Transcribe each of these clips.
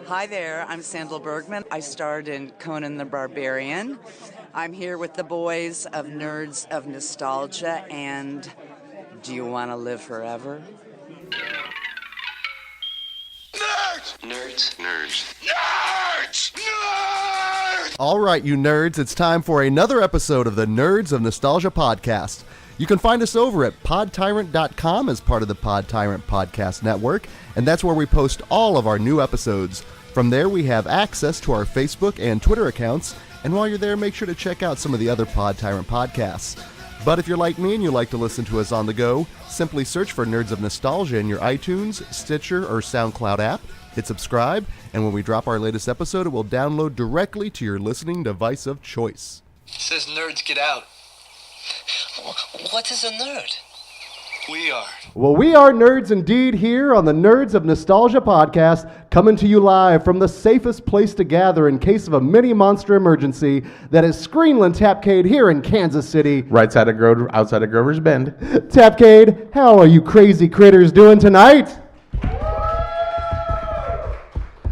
Hi there, I'm Sandal Bergman. I starred in Conan the Barbarian. I'm here with the boys of Nerds of Nostalgia and Do You Want to Live Forever? Nerds! Nerds. Nerds. Nerds! Nerds! All right, you nerds, it's time for another episode of the Nerds of Nostalgia podcast. You can find us over at podtyrant.com as part of the Pod Tyrant Podcast Network, and that's where we post all of our new episodes. From there, we have access to our Facebook and Twitter accounts, and while you're there, make sure to check out some of the other Pod Tyrant podcasts. But if you're like me and you like to listen to us on the go, simply search for Nerds of Nostalgia in your iTunes, Stitcher, or SoundCloud app, hit subscribe, and when we drop our latest episode, it will download directly to your listening device of choice. It says nerds get out. What is a nerd? We are. Well, we are nerds indeed here on the Nerds of Nostalgia podcast, coming to you live from the safest place to gather in case of a mini monster emergency. That is Screenland Tapcade here in Kansas City. Right side of outside of Grover's Bend. Tapcade, how are you crazy critters doing tonight?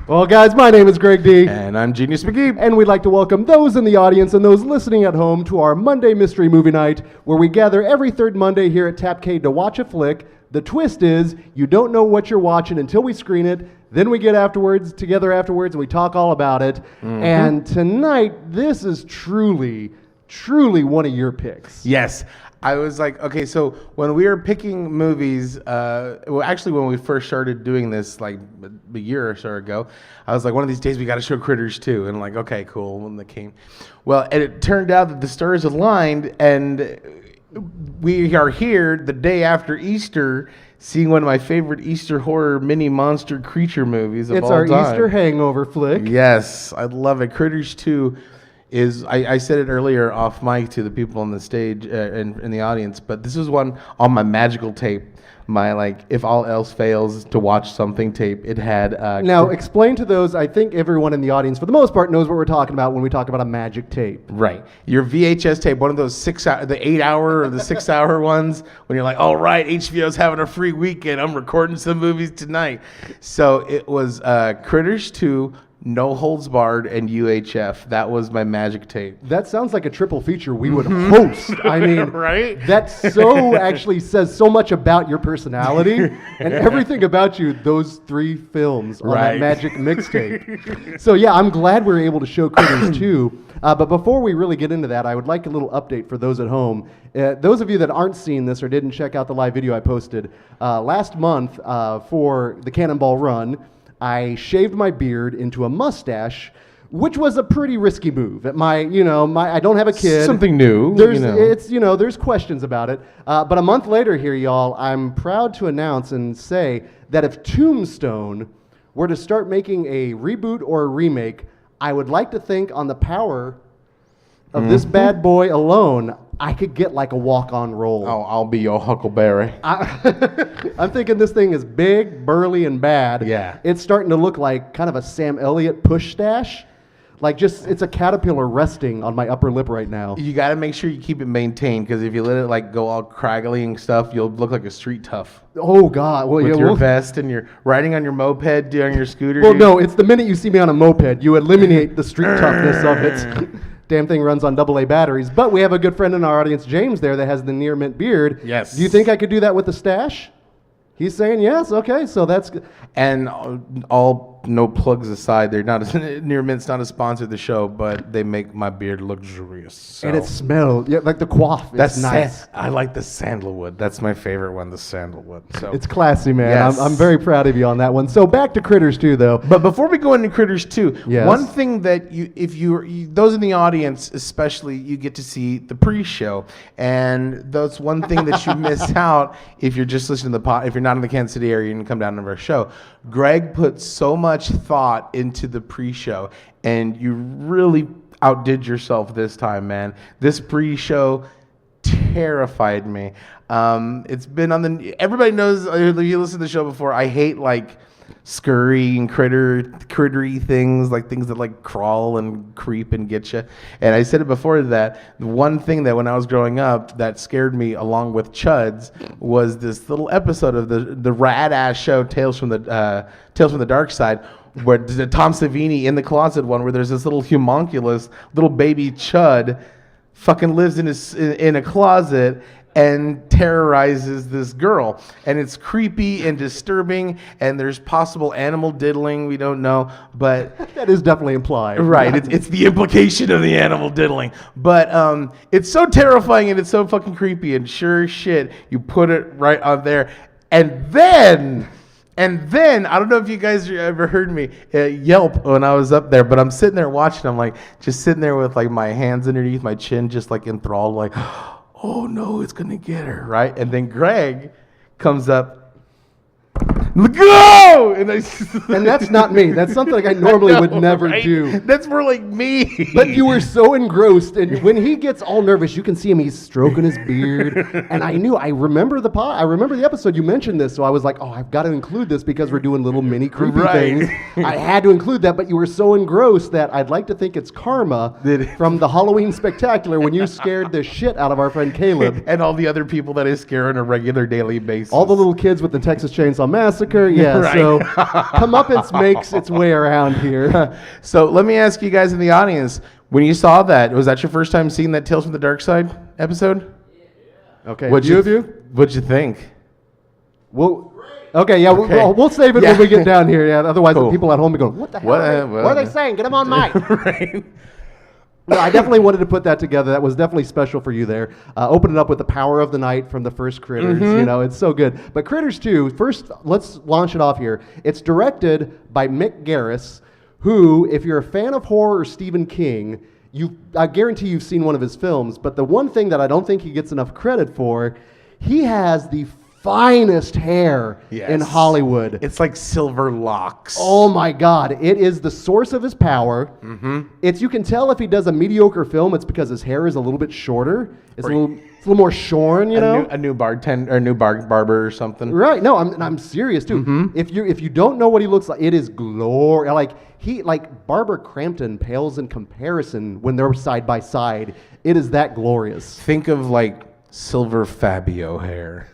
Well, guys, my name is Greg D. And I'm Genius McGee. And we'd like to welcome those in the audience and those listening at home to our Monday Mystery Movie Night, where we gather every third Monday here at Tapcade to watch a flick. The twist is, you don't know what you're watching until we screen it. Then we get together afterwards, and we talk all about it. Mm-hmm. And tonight, this is truly one of your picks. Yes. I was like, okay, so when we were picking movies, actually when we first started doing this, like a year or so ago, I was like, one of these days we got to show Critters 2. And like, okay, cool, when they came. Well, and it turned out that the stars aligned, and we are here the day after Easter, seeing one of my favorite Easter horror mini monster creature movies of all time. It's our Easter hangover flick. Yes, I love it. Critters 2 is, I said it earlier off mic to the people on the stage and in the audience, but this is one on my magical tape. My, like, if all else fails to watch something tape. It had... now, explain to those, I think everyone in the audience, for the most part, knows what we're talking about when we talk about a magic tape. Right. Your VHS tape, one of those the 8-hour or the 6-hour ones, when you're like, all right, HBO's having a free weekend. I'm recording some movies tonight. So it was Critters 2, No Holds Barred, and UHF. That was my magic tape. That sounds like a triple feature we would host. I mean, right? That so actually says so much about your personality and everything about you, those three films on that magic mixtape. So yeah, I'm glad we were able to show Critters 2. But before we really get into that, I would like a little update for those at home. Those of you that aren't seeing this or didn't check out the live video I posted, last month for the Cannonball Run, I shaved my beard into a mustache, which was a pretty risky move. I don't have a kid. Something new. There's questions about it. But a month later here, y'all, I'm proud to announce and say that if Tombstone were to start making a reboot or a remake, I would like to think on the power of this bad boy alone, I could get like a walk-on role. Oh, I'll be your Huckleberry. I'm thinking this thing is big, burly, and bad. Yeah. It's starting to look like kind of a Sam Elliott push stash. Like it's a caterpillar resting on my upper lip right now. You got to make sure you keep it maintained, because if you let it like go all craggly and stuff, you'll look like a street tough. Oh God! Well, with your vest and you're riding on your moped, on your scooter. Well, no, it's the minute you see me on a moped, you eliminate the street toughness of it. Damn thing runs on AA batteries. But we have a good friend in our audience, James, there that has the near mint beard. Yes. Do you think I could do that with the stash? He's saying yes. Okay, so that's good. And all no plugs aside, they're not Near Mint's not a sponsor of the show, but they make my beard luxurious. So. And it smells like the coif. That's nice. I like the sandalwood. That's my favorite one, the sandalwood. So it's classy, man. Yes. I'm very proud of you on that one. So back to Critters 2, though. But before we go into Critters 2, yes. One thing that those in the audience especially, you get to see the pre-show, and that's one thing that you miss out if you're just listening to the pod. If you're not in the Kansas City area and come down to our show, Greg put so much thought into the pre-show, and you really outdid yourself this time, man. This pre-show terrified me. It's been everybody knows, if you listen to the show before, I hate like scurry and crittery things, like things that like crawl and creep and get you. And I said it before that the one thing that when I was growing up that scared me along with Chuds was this little episode of the rad ass show Tales from the Dark Side, where the Tom Savini in the closet one, where there's this little homunculus, little baby chud, fucking lives in a closet and terrorizes this girl, and it's creepy and disturbing, and there's possible animal diddling, we don't know, but That is definitely implied. right, it's the implication of the animal diddling, but it's so terrifying and it's so fucking creepy, and sure as shit, you put it right on there, and then I don't know if you guys ever heard me yelp when I was up there, but I'm sitting there watching, I'm like just sitting there with like my hands underneath my chin, just like enthralled, like, oh no, it's gonna get her, right? And then Greg comes up, go! And that's not me. That's something like I normally would never do. That's more like me. But you were so engrossed, and when he gets all nervous, you can see him. He's stroking his beard, and I remember the episode you mentioned this, so I was like, oh, I've got to include this because we're doing little mini creepy things. I had to include that, but you were so engrossed that I'd like to think it's karma from the Halloween Spectacular when you scared the shit out of our friend Caleb and all the other people that I scare on a regular daily basis. All the little kids with the Texas Chainsaw Massacre. Yeah, right. So comeuppance makes its way around here. So let me ask you guys in the audience, when you saw that, was that your first time seeing that Tales from the Dark Side episode? Okay. What'd you think? Well, okay, yeah, okay. We'll save it when we get down here. Yeah, otherwise the people at home will be going, what the hell? What are they saying? Get them on mic. Right. No, I definitely wanted to put that together. That was definitely special for you there. Open it up with the power of the night from the first Critters. Mm-hmm. You know, it's so good. But Critters 2, first, let's launch it off here. It's directed by Mick Garris, who, if you're a fan of horror or Stephen King, I guarantee you've seen one of his films. But the one thing that I don't think he gets enough credit for, he has the finest hair in Hollywood. It's like silver locks. Oh my God. It is the source of his power. Mm-hmm. You can tell if he does a mediocre film, it's because his hair is a little bit shorter. It's a little more shorn, you know? A new bartender, or a new barber or something. Right. No, I'm serious too. Mm-hmm. If you don't know what he looks like, it is glory. Like Barbara Crampton pales in comparison when they're side by side. It is that glorious. Think of like Silver Fabio hair,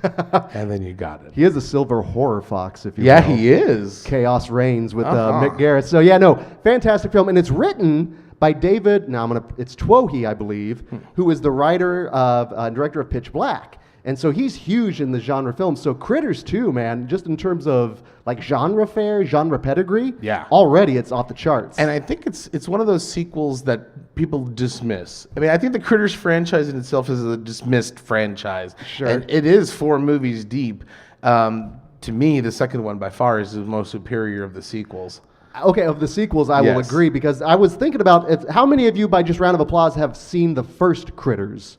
and then you got it. He is a silver horror fox, if you will. Yeah, he is. Chaos Reigns with Mick Garris. So yeah, no, fantastic film, and it's written by David. It's Twohy, I believe, who is the writer of and director of Pitch Black, and so he's huge in the genre film. So Critters 2, man, just in terms of like genre fare, genre pedigree, already it's off the charts. And I think it's one of those sequels that people dismiss. I mean, I think the Critters franchise in itself is a dismissed franchise. Sure. And it is 4 movies deep. To me, the second one by far is the most superior of the sequels. Okay, of the sequels, I will agree, because I was thinking about how many of you, by just round of applause, have seen the first Critters?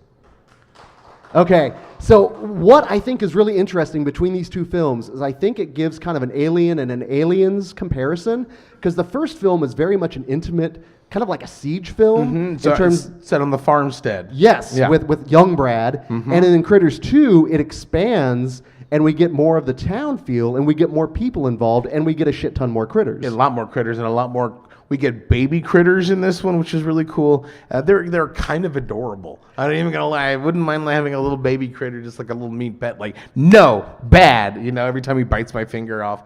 Okay, so what I think is really interesting between these two films is I think it gives kind of an Alien and an Aliens comparison, because the first film is very much an intimate, kind of like a siege film. So it's set on the farmstead. Yes, with young Brad. And in Critters 2, it expands, and we get more of the town feel, and we get more people involved, and we get a shit ton more critters. A lot more critters and a lot more. We get baby critters in this one, which is really cool. They're kind of adorable. I'm not even gonna lie. I wouldn't mind having a little baby critter, just like a little meat pet. Like, no, bad. You know, every time he bites my finger off.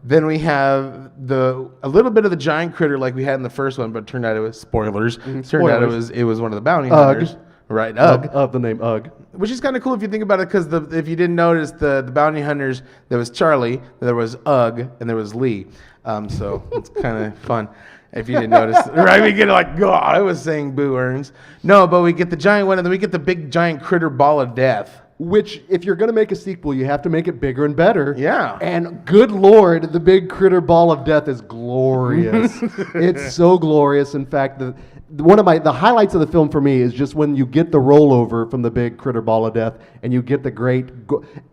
Then we have a little bit of the giant critter like we had in the first one, but turned out it was spoilers. Turned out it was one of the bounty hunters. Right, Ugg. Of the name Ugg. Which is kind of cool if you think about it, because if you didn't notice, the bounty hunters, there was Charlie, there was Ugg, and there was Lee. So it's kind of fun if you didn't notice. Right, we get like, God, I was saying boo earns. No, but we get the giant one, and then we get the big giant critter ball of death. Which, if you're going to make a sequel, you have to make it bigger and better. Yeah. And good Lord, the big critter ball of death is glorious. It's so glorious. In fact, one of the highlights of the film for me is just when you get the rollover from the big critter ball of death and you get the great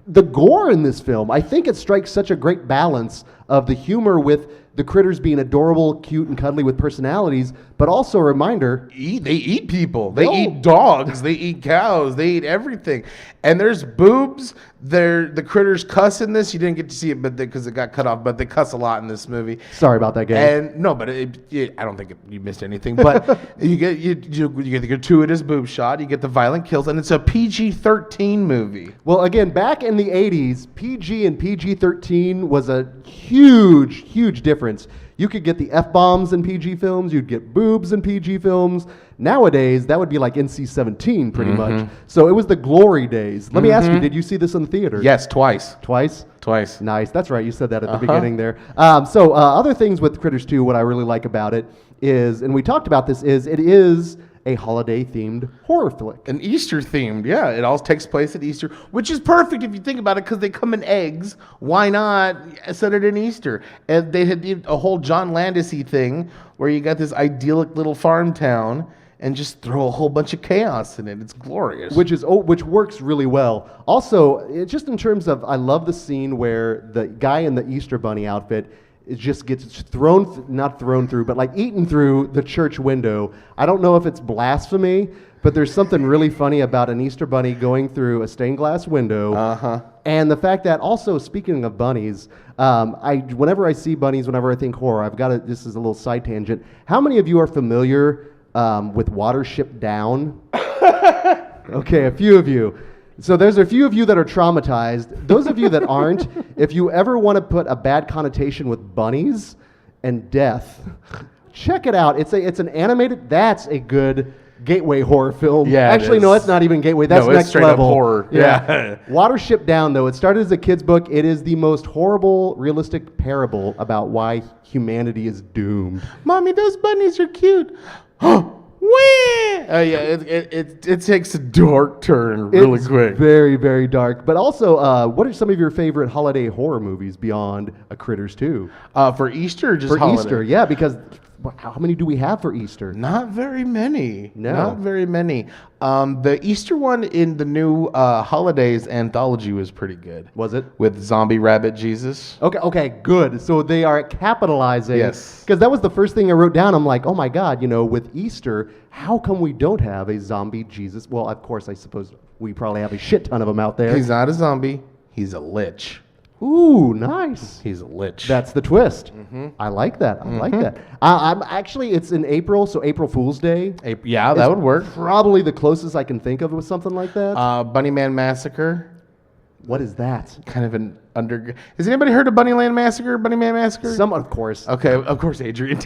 the gore in this film. I think it strikes such a great balance of the humor with the critters being adorable, cute, and cuddly with personalities, but also a reminder... They eat people. They eat dogs. They eat cows. They eat everything. And there's boobs. The critters cuss in this. You didn't get to see it because it got cut off, but they cuss a lot in this movie. Sorry about that, gang. And no, but I don't think you missed anything. But you get the gratuitous boob shot. You get the violent kills, and it's a PG-13 movie. Well, again, back in the 80s, PG and PG-13 was a huge, huge difference difference. You could get the F-bombs in PG films, you'd get boobs in PG films. Nowadays, that would be like NC-17 pretty much. So it was the glory days. Let me ask you, did you see this in the theater? Yes, twice. Twice? Twice. Nice. That's right. You said that at the beginning there. So other things with Critters 2, what I really like about it is, and we talked about this, is it is a holiday-themed horror flick. An Easter-themed, yeah. It all takes place at Easter, which is perfect if you think about it, because they come in eggs. Why not set it in Easter? And they had a whole John Landis-y thing where you got this idyllic little farm town and just throw a whole bunch of chaos in it. It's glorious. Which works really well. Also, just in terms of, I love the scene where the guy in the Easter Bunny outfit, it just gets not thrown through, but like eaten through the church window. I don't know if it's blasphemy, but there's something really funny about an Easter bunny going through a stained glass window. And the fact that also, speaking of bunnies, whenever I see bunnies, whenever I think horror, this is a little side tangent. How many of you are familiar with Watership Down? Okay, a few of you. So there's a few of you that are traumatized. Those of you that aren't, if you ever want to put a bad connotation with bunnies and death, check it out. It's an animated. That's a good gateway horror film. Yeah, actually, no, it's not even gateway. That's no, it's next straight level up horror. Yeah. Watership Down, though, it started as a kid's book. It is the most horrible, realistic parable about why humanity is doomed. Mommy, those bunnies are cute. It takes a dark turn really quick. Very, very dark. But also, what are some of your favorite holiday horror movies beyond A Critters 2? For Easter or just for holiday? Easter, yeah, because how many do we have for Easter? Not very many. No. Not very many. The Easter one in the new Holidays anthology was pretty good. Was it? With Zombie Rabbit Jesus. Okay, good. So they are capitalizing. Yes. Because that was the first thing I wrote down. I'm like, oh my God, with Easter, how come we don't have a zombie Jesus? Well, of course, I suppose we probably have a shit ton of them out there. He's not a zombie. He's a lich. Ooh, nice. He's a lich. That's the twist. I like that. I like that. I'm actually, it's in April, so April Fool's Day. Yeah, that would work. Probably the closest I can think of with something like that. Bunny Man Massacre. What is that? Kind of an under. Has anybody heard of Bunny Man Massacre? Bunny Man Massacre? Some, of course. Okay, of course, Adrian.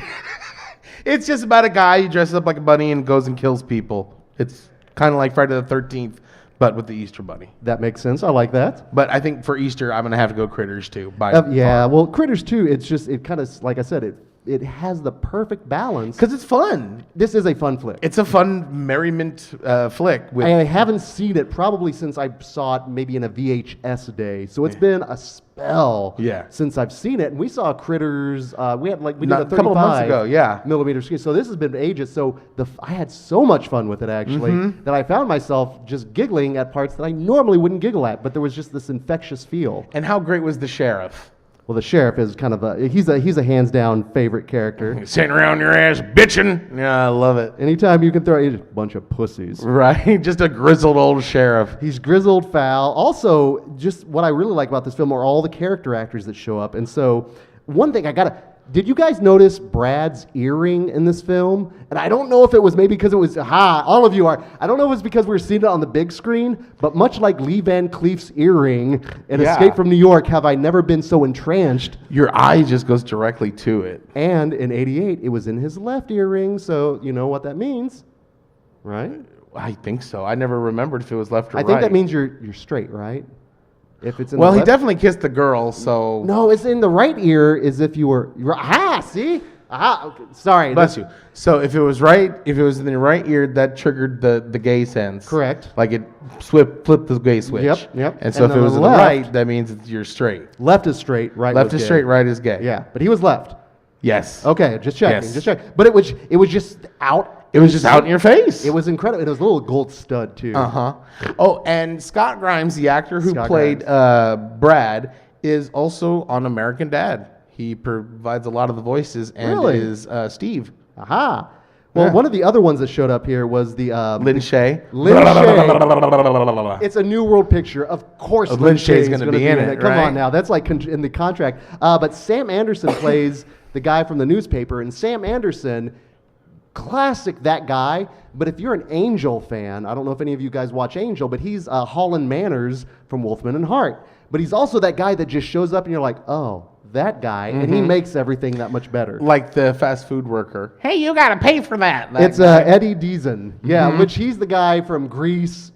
It's just about a guy who dresses up like a bunny and goes and kills people. It's kind of like Friday the 13th. But with the Easter Bunny. That makes sense. I like that. But I think for Easter, I'm going to have to go Critters 2. Yeah, well, Critters 2, it kind of, like I said, it has the perfect balance. Because it's fun. This is a fun flick. It's a fun merriment flick. I haven't seen it probably since I saw it maybe in a VHS day. So it's been a spell since I've seen it. And we saw Critters, we did a 35 couple of months ago, millimeter screen. So this has been ages. So I had so much fun with it, actually, that I found myself just giggling at parts that I normally wouldn't giggle at. But there was just this infectious feel. And how great was the sheriff? Well, the sheriff is kind of he's a hands down favorite character. Sitting around your ass bitching. Yeah, I love it. Anytime you can throw a bunch of pussies. Right, just a grizzled old sheriff. He's grizzled, foul. Also, just what I really like about this film are all the character actors that show up. And so, one thing did you guys notice Brad's earring in this film? And I don't know if it was maybe because it was, all of you are. I don't know if it's because we were seeing it on the big screen, but much like Lee Van Cleef's earring in Escape from New York, have I never been so entranced. Your eye just goes directly to it. And in 88, it was in his left earring, so you know what that means, right? I think so. I never remembered if it was left or right. I think that means you're straight, right? If it's in well, the he left, definitely kissed the girl, so... No, it's in the right ear as if you were... See? Okay, sorry. Bless you. So if it was in the right ear, that triggered the gay sense. Correct. Like it flipped the gay switch. Yep. And so if it was in the right, that means you're straight. Left is straight, right Left was is gay. straight, right is gay. Yeah, but he was left. Yes. Okay, just checking. Yes. Just checking. But it was just out. It was just out in your face. It was incredible. It was a little gold stud, too. Oh, and Scott Grimes, the actor who played Brad, is also on American Dad. He provides a lot of the voices and is Steve. Aha. Well, one of the other ones that showed up here was the... Lin Shaye. Lin Shaye. It's a New World Picture. Of course Lin Shaye is going to be in it, Come right? on now. That's like in the contract. But Sam Anderson plays the guy from the newspaper. And Sam Anderson... Classic, that guy. But if you're an Angel fan, I don't know if any of you guys watch Angel, but he's Holland Manners from Wolfman and Hart. But he's also that guy that just shows up and you're like, oh, that guy, and he makes everything that much better. Like the fast food worker. Hey, you got to pay for that. It's Eddie Deason, which he's the guy from Grease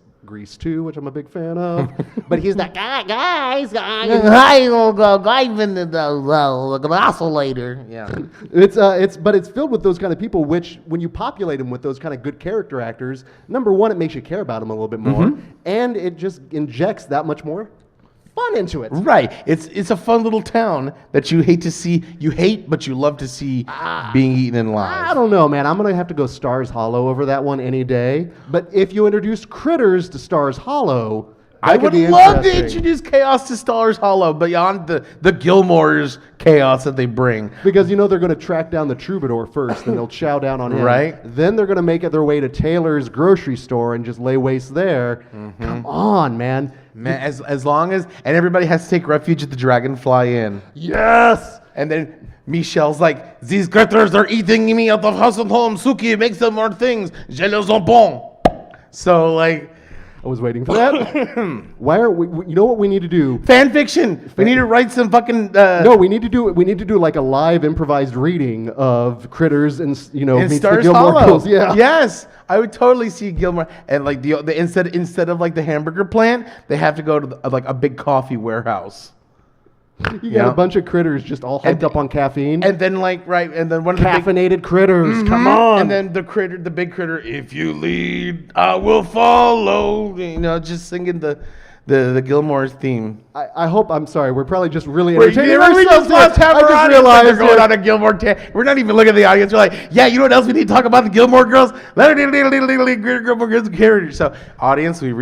2, which I'm a big fan of. But he's that guy, guys. Guy in the oscillator. Yeah. But it's filled with those kind of people, which when you populate them with those kind of good character actors, number one, it makes you care about them a little bit more, and it just injects that much more fun into it. Right. It's a fun little town that you hate to see. You hate, but you love to see being eaten in live. I don't know, man. I'm going to have to go Stars Hollow over that one any day. But if you introduce Critters to Stars Hollow, I would love to introduce chaos to Stars Hollow beyond the Gilmore's chaos that they bring. Because, they're going to track down the troubadour first, and they'll chow down on him. Right. Then they're going to make it their way to Taylor's grocery store and just lay waste there. Come on, man. Man, as long as... And everybody has to take refuge at the Dragonfly Inn. Yes! And then Michelle's like, these critters are eating me out of house and home. Suki makes them more things. Je les en bon. So, like... I was waiting for that. Why are we? You know what we need to do? Fan fiction. We need to write some fucking. No, we need to do. We need to do like a live improvised reading of Critters and in meets Stars the Gilmore Hollow. Girls. Yeah. Yes, I would totally see Gilmore and like the instead of like the hamburger plant, they have to go to like a big coffee warehouse. You got a bunch of critters just all hyped up on caffeine. And then and then one of caffeinated critters. Come on. And then the big critter, if you lead, I will follow. Just singing the Gilmore's theme. I hope, I'm sorry, we're probably just really entertaining We just lost half our audience. realized They're going on a Gilmore. We're not even looking at the audience. We're like, yeah, you know what else we need to talk about? The Gilmore Girls. Gilmore Girls characters. So, audience, we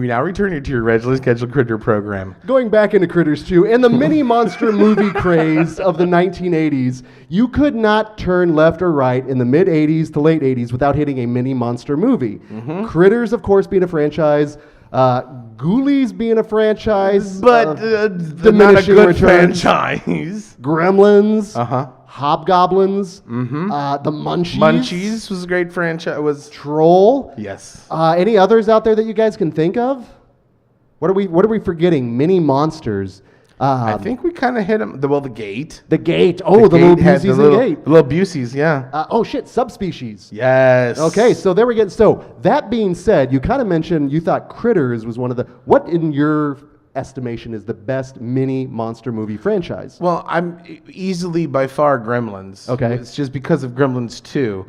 now return you to your regularly scheduled critter program. Going back into Critters 2, in the mini monster movie craze of the 1980s, you could not turn left or right in the mid 80s to late 80s without hitting a mini monster movie. Critters, of course, being a franchise. Ghoulies being a franchise, but not a good franchise. Gremlins, Hobgoblins, the Munchies. Munchies was a great franchise. Was Troll. Yes. Any others out there that you guys can think of? What are we forgetting? Mini monsters. I think we kind of hit them. The Gate. The Gate. Oh, the little Buseys and Gate. The little Buseys, yeah. Oh, shit. Subspecies. Yes. Okay, so there we get. So that being said, you kind of mentioned you thought Critters was one of the... What, in your estimation, is the best mini monster movie franchise? Well, I'm easily by far Gremlins. Okay. It's just because of Gremlins 2.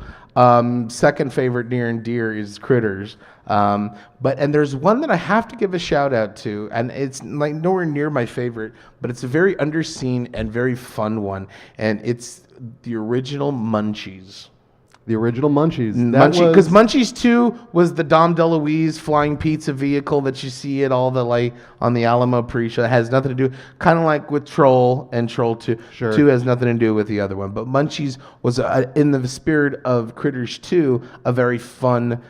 Second favorite near and dear is Critters. And there's one that I have to give a shout out to, and it's like nowhere near my favorite, but it's a very underseen and very fun one, and it's the original Munchies. The original Munchies. Because Munchies 2 was the Dom DeLuise flying pizza vehicle that you see at all the on the Alamo pre-show. It has nothing to do, kind of like with Troll and Troll 2. Sure. 2 has nothing to do with the other one. But Munchies was, in the spirit of Critters 2, a very fun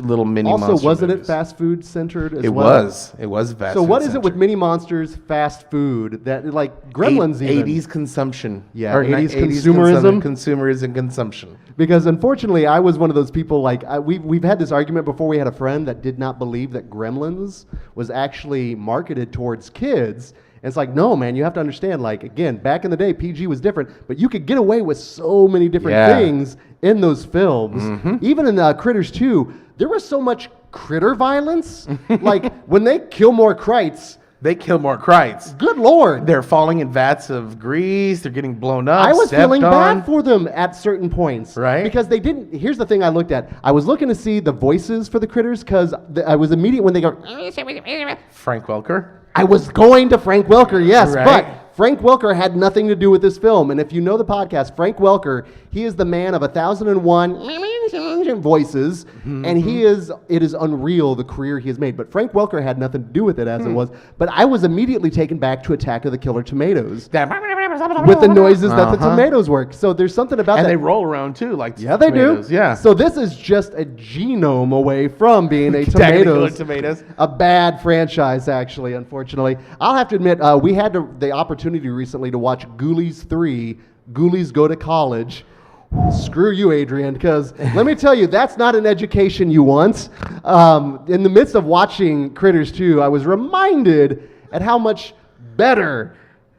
little mini monster. Also, wasn't movies. it fast food centered as It well? It was fast So food what is it with centered. mini monsters, fast food, that like Gremlins even? 80s consumption. Yeah, Or 80s 80s consumerism. Consumerism consumption. Because unfortunately, I was one of those people, we've had this argument before. We had a friend that did not believe that Gremlins was actually marketed towards kids. And it's like, no, man, you have to understand, again, back in the day, PG was different, but you could get away with so many different things in those films. Even in Critters 2, there was so much critter violence. When they kill more Krites, They kill more Krites. good Lord. They're falling in vats of grease. They're getting blown up. I was feeling stepped on. bad for them at certain points. Right. Because they didn't. Here's the thing I looked at. I was looking to see the voices for the critters because I was immediate when they go, Frank Welker. I was going to Frank Welker, yes, Right. but Frank Welker had nothing to do with this film. And if you know the podcast, Frank Welker, he is the man of 1,001 voices, and it is unreal the career he has made. But Frank Welker had nothing to do with it as it was. But I was immediately taken back to Attack of the Killer Tomatoes with the noises that the tomatoes work. So there's something about And that. they roll around too, like Yeah, they tomatoes. do. Yeah. So this is just a genome away from being a Attack of the Killer tomatoes. Tomatoes. A bad franchise, actually, unfortunately. I'll have to admit, we had the opportunity recently to watch Ghoulies 3, Ghoulies Go to College. Screw you, Adrian, because let me tell you, that's not an education you want. In the midst of watching Critters 2, I was reminded at how much better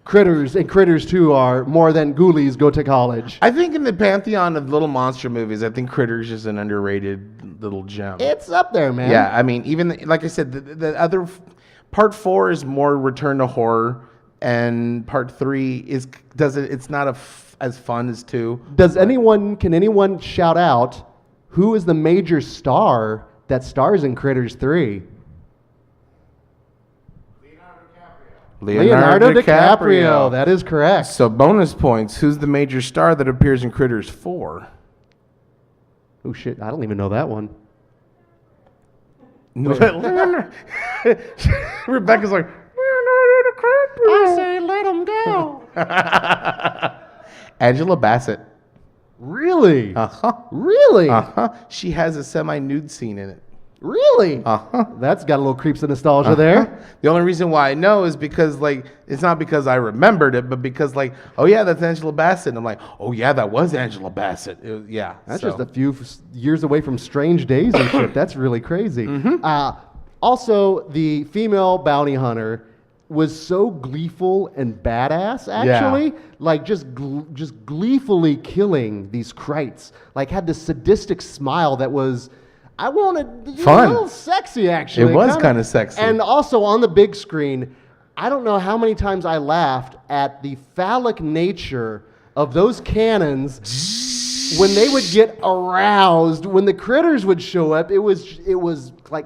Critters and Critters 2 are more than Ghoulies Go to College. I think in the pantheon of little monster movies, I think Critters is an underrated little gem. It's up there, man. Yeah, I mean, even like I said, the other part 4 is more return to horror, and part 3 it's not as fun as 2. Can anyone shout out who is the major star that stars in Critters 3? Leonardo DiCaprio. That is correct. So bonus points. Who's the major star that appears in Critters 4? Oh shit, I don't even know that one. Rebecca's like, Leonardo DiCaprio. I say let him go. Angela Bassett. Really? Uh-huh. Really? Uh-huh. She has a semi-nude scene in it. Really? Uh-huh. That's got a little creeps of nostalgia there. The only reason why I know is because, like, it's not because I remembered it, but because, like, oh, yeah, that's Angela Bassett. And I'm like, oh, yeah, that was Angela Bassett. That's just a few years away from Strange Days and shit. That's really crazy. Mm-hmm. Also, the female bounty hunter was so gleeful and badass, actually. Yeah. Like, just gleefully killing these Krites. Like, had this sadistic smile that was... I wanted fun, a little sexy, actually. It was kind of sexy. And also on the big screen, I don't know how many times I laughed at the phallic nature of those cannons when they would get aroused. When the critters would show up, it was like,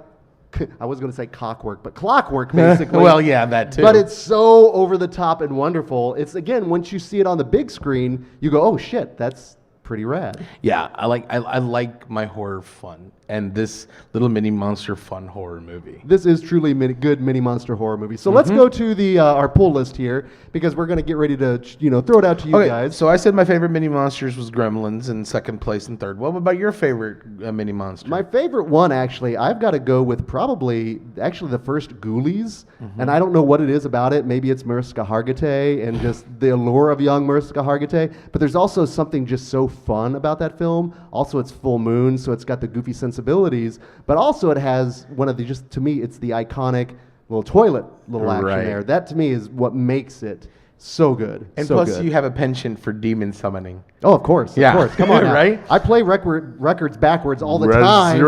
I was going to say cockwork, but clockwork, basically. Well, yeah, that too. But it's so over the top and wonderful. It's, again, once you see it on the big screen, you go, oh shit, that's pretty rad. Yeah, I like my horror fun, and this little mini monster fun horror movie. This is truly good mini monster horror movie. So let's go to the our pull list here, because we're going to get ready to throw it out to you guys. So I said my favorite mini monsters was Gremlins in second place and third. What about your favorite mini monster? My favorite one, actually, I've got to go with probably the first Ghoulies, and I don't know what it is about it. Maybe it's Mariska Hargitay and just the allure of young Mariska Hargitay, but there's also something just so fun about that film. Also, it's full moon, so it's got the goofy sensibilities, but also it has one of the, just to me, it's the iconic little toilet action there. That to me is what makes it so good. And so plus, good. you have a penchant for demon summoning. Oh, of course. Yeah. Of course. Come on now. Right? I play records backwards all the time.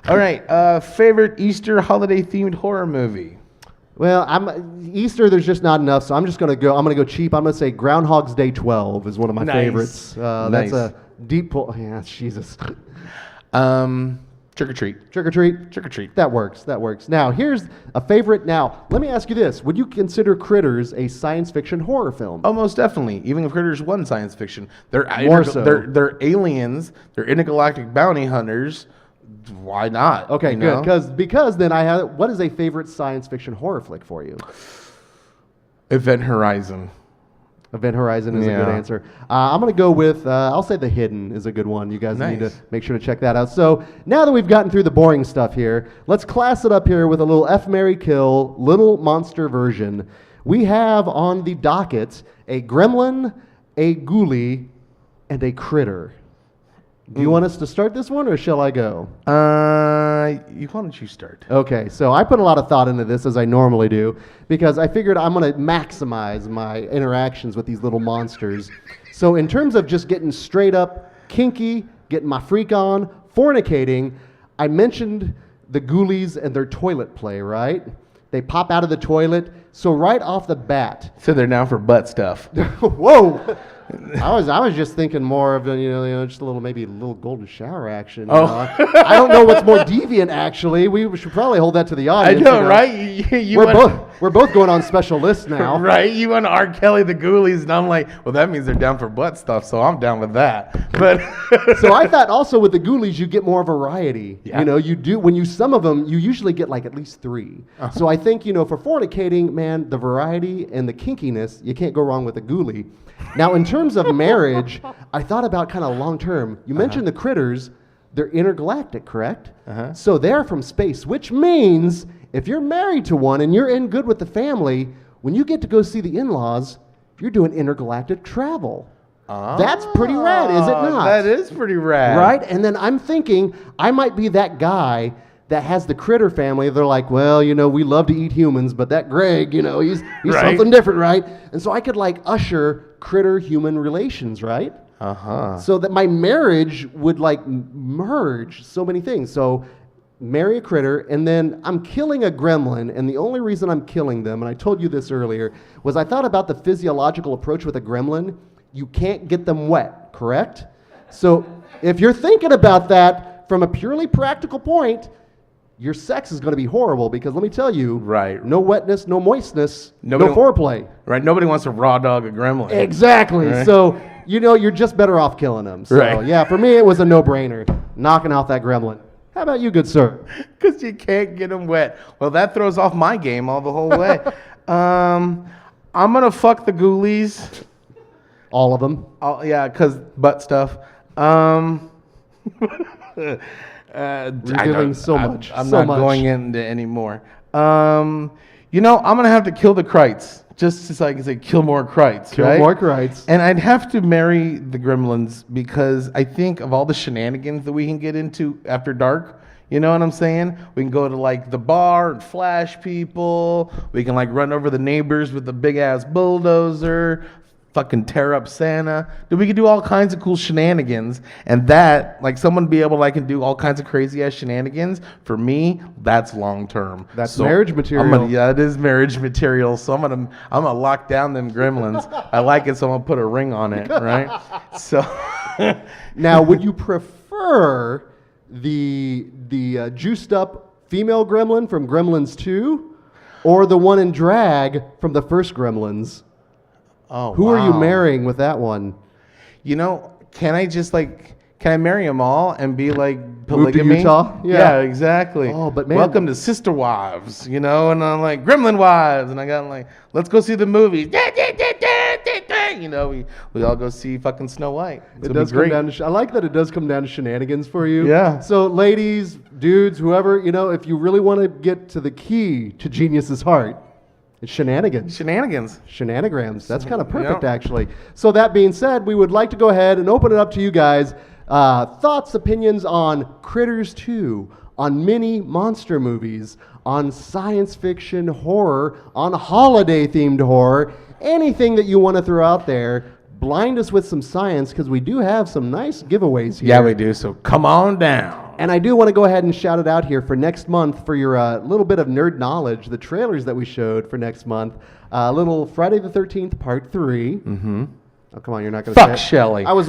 All right. Favorite Easter holiday themed horror movie? Well, Easter, there's just not enough, so I'm going to go cheap. I'm going to say Groundhog's Day 12 is one of my favorites. Nice. That's a deep pull. Yeah, Jesus. Trick or treat. Trick or treat? Trick or treat. That works. Now, here's a favorite. Now, let me ask you this. Would you consider Critters a science fiction horror film? Oh, most definitely. Even if Critters wasn't science fiction. They're aliens. They're intergalactic bounty hunters. Why not? Okay, good. Because then what is a favorite science fiction horror flick for you? Event Horizon. Event Horizon is a good answer. I'm going to go with, I'll say The Hidden is a good one. You guys need to make sure to check that out. So now that we've gotten through the boring stuff here, let's class it up here with a little F, Marry, Kill, little monster version. We have on the docket a gremlin, a ghoulie, and a critter. Do you want us to start this one, or shall I go? Why don't you start? Okay, so I put a lot of thought into this, as I normally do, because I figured I'm going to maximize my interactions with these little monsters. So in terms of just getting straight up kinky, getting my freak on, fornicating, I mentioned the ghoulies and their toilet play, right? They pop out of the toilet, so right off the bat. So they're now for butt stuff. Whoa! I was just thinking more of just maybe a little golden shower action. I don't know what's more deviant. Actually, we should probably hold that to the audience. I know, right? We're both going on special lists now, right? You want to R. Kelly the Ghoulies, and I'm like, well, that means they're down for butt stuff, so I'm down with that. But so I thought also with the Ghoulies you get more variety. Yeah. You do when some of them you usually get like at least 3. So I think for fornicating, man, the variety and the kinkiness, you can't go wrong with a ghoulie. Now, in terms of marriage, I thought about kind of long term. You mentioned the critters, they're intergalactic, correct? So they're from space, which means if you're married to one and you're in good with the family, when you get to go see the in-laws, you're doing intergalactic travel. That's pretty rad, is it not? That is pretty rad. Right? And then I'm thinking I might be that guy that has the critter family. They're like, well, we love to eat humans, but that Greg, he's Right. something different, right? And so I could like usher critter-human relations, right? So that my marriage would like merge so many things. So marry a critter, and then I'm killing a gremlin, and the only reason I'm killing them, and I told you this earlier, was I thought about the physiological approach with a gremlin. You can't get them wet, correct? So if you're thinking about that from a purely practical point, your sex is going to be horrible because let me tell you, Right. no wetness, no moistness, Nobody- no foreplay. Right? Nobody wants to raw dog a gremlin. Exactly. Right. So, you're just better off killing them. So, Right. yeah, for me, it was a no-brainer, knocking out that gremlin. How about you, good sir? Because you can't get them wet. Well, that throws off my game all the whole way. I'm going to fuck the ghoulies. All of them. Yeah, because butt stuff. We're doing so much. I'm so not much. going into any more. I'm going to have to kill the Krites. Just so I can say kill more Krites, Kill right? more Krites. And I'd have to marry the gremlins because I think of all the shenanigans that we can get into after dark. You know what I'm saying? We can go to like the bar and flash people. We can like run over the neighbors with the big ass bulldozer. Fucking tear up Santa. Dude, we could do all kinds of cool shenanigans. And that, like someone be able to like can do all kinds of crazy ass shenanigans. For me, that's long term. That's marriage material. It is marriage material. So I'm gonna lock down them gremlins. I like it, so I'm gonna put a ring on it, right? So Now, would you prefer the juiced up female gremlin from Gremlins 2 or the one in drag from the first Gremlins? oh, Who are you wow. marrying with that one? Can I marry them all and be like polygamy? Utah? Yeah, Yeah. exactly. Oh, but man- welcome to Sister Wives, and I'm like Gremlin Wives, and I got like, let's go see the movie. We all go see fucking Snow White. It does come down to I like that it does come down to shenanigans for you. Yeah. So ladies, dudes, whoever, if you really want to get to the key to Genius's heart, it's shenanigans. Shenanigrams. That's kind of perfect, Yeah. actually. So that being said, we would like to go ahead and open it up to you guys. Thoughts, opinions on Critters 2, on mini monster movies, on science fiction horror, on holiday-themed horror, anything that you want to throw out there. Blind us with some science because we do have some nice giveaways here. Yeah, we do. So come on down. And I do want to go ahead and shout it out here for next month for your little bit of nerd knowledge, the trailers that we showed for next month. Little Friday the 13th, Part 3. Mm-hmm. Oh, come on, you're not going to Fuck Shelley. I was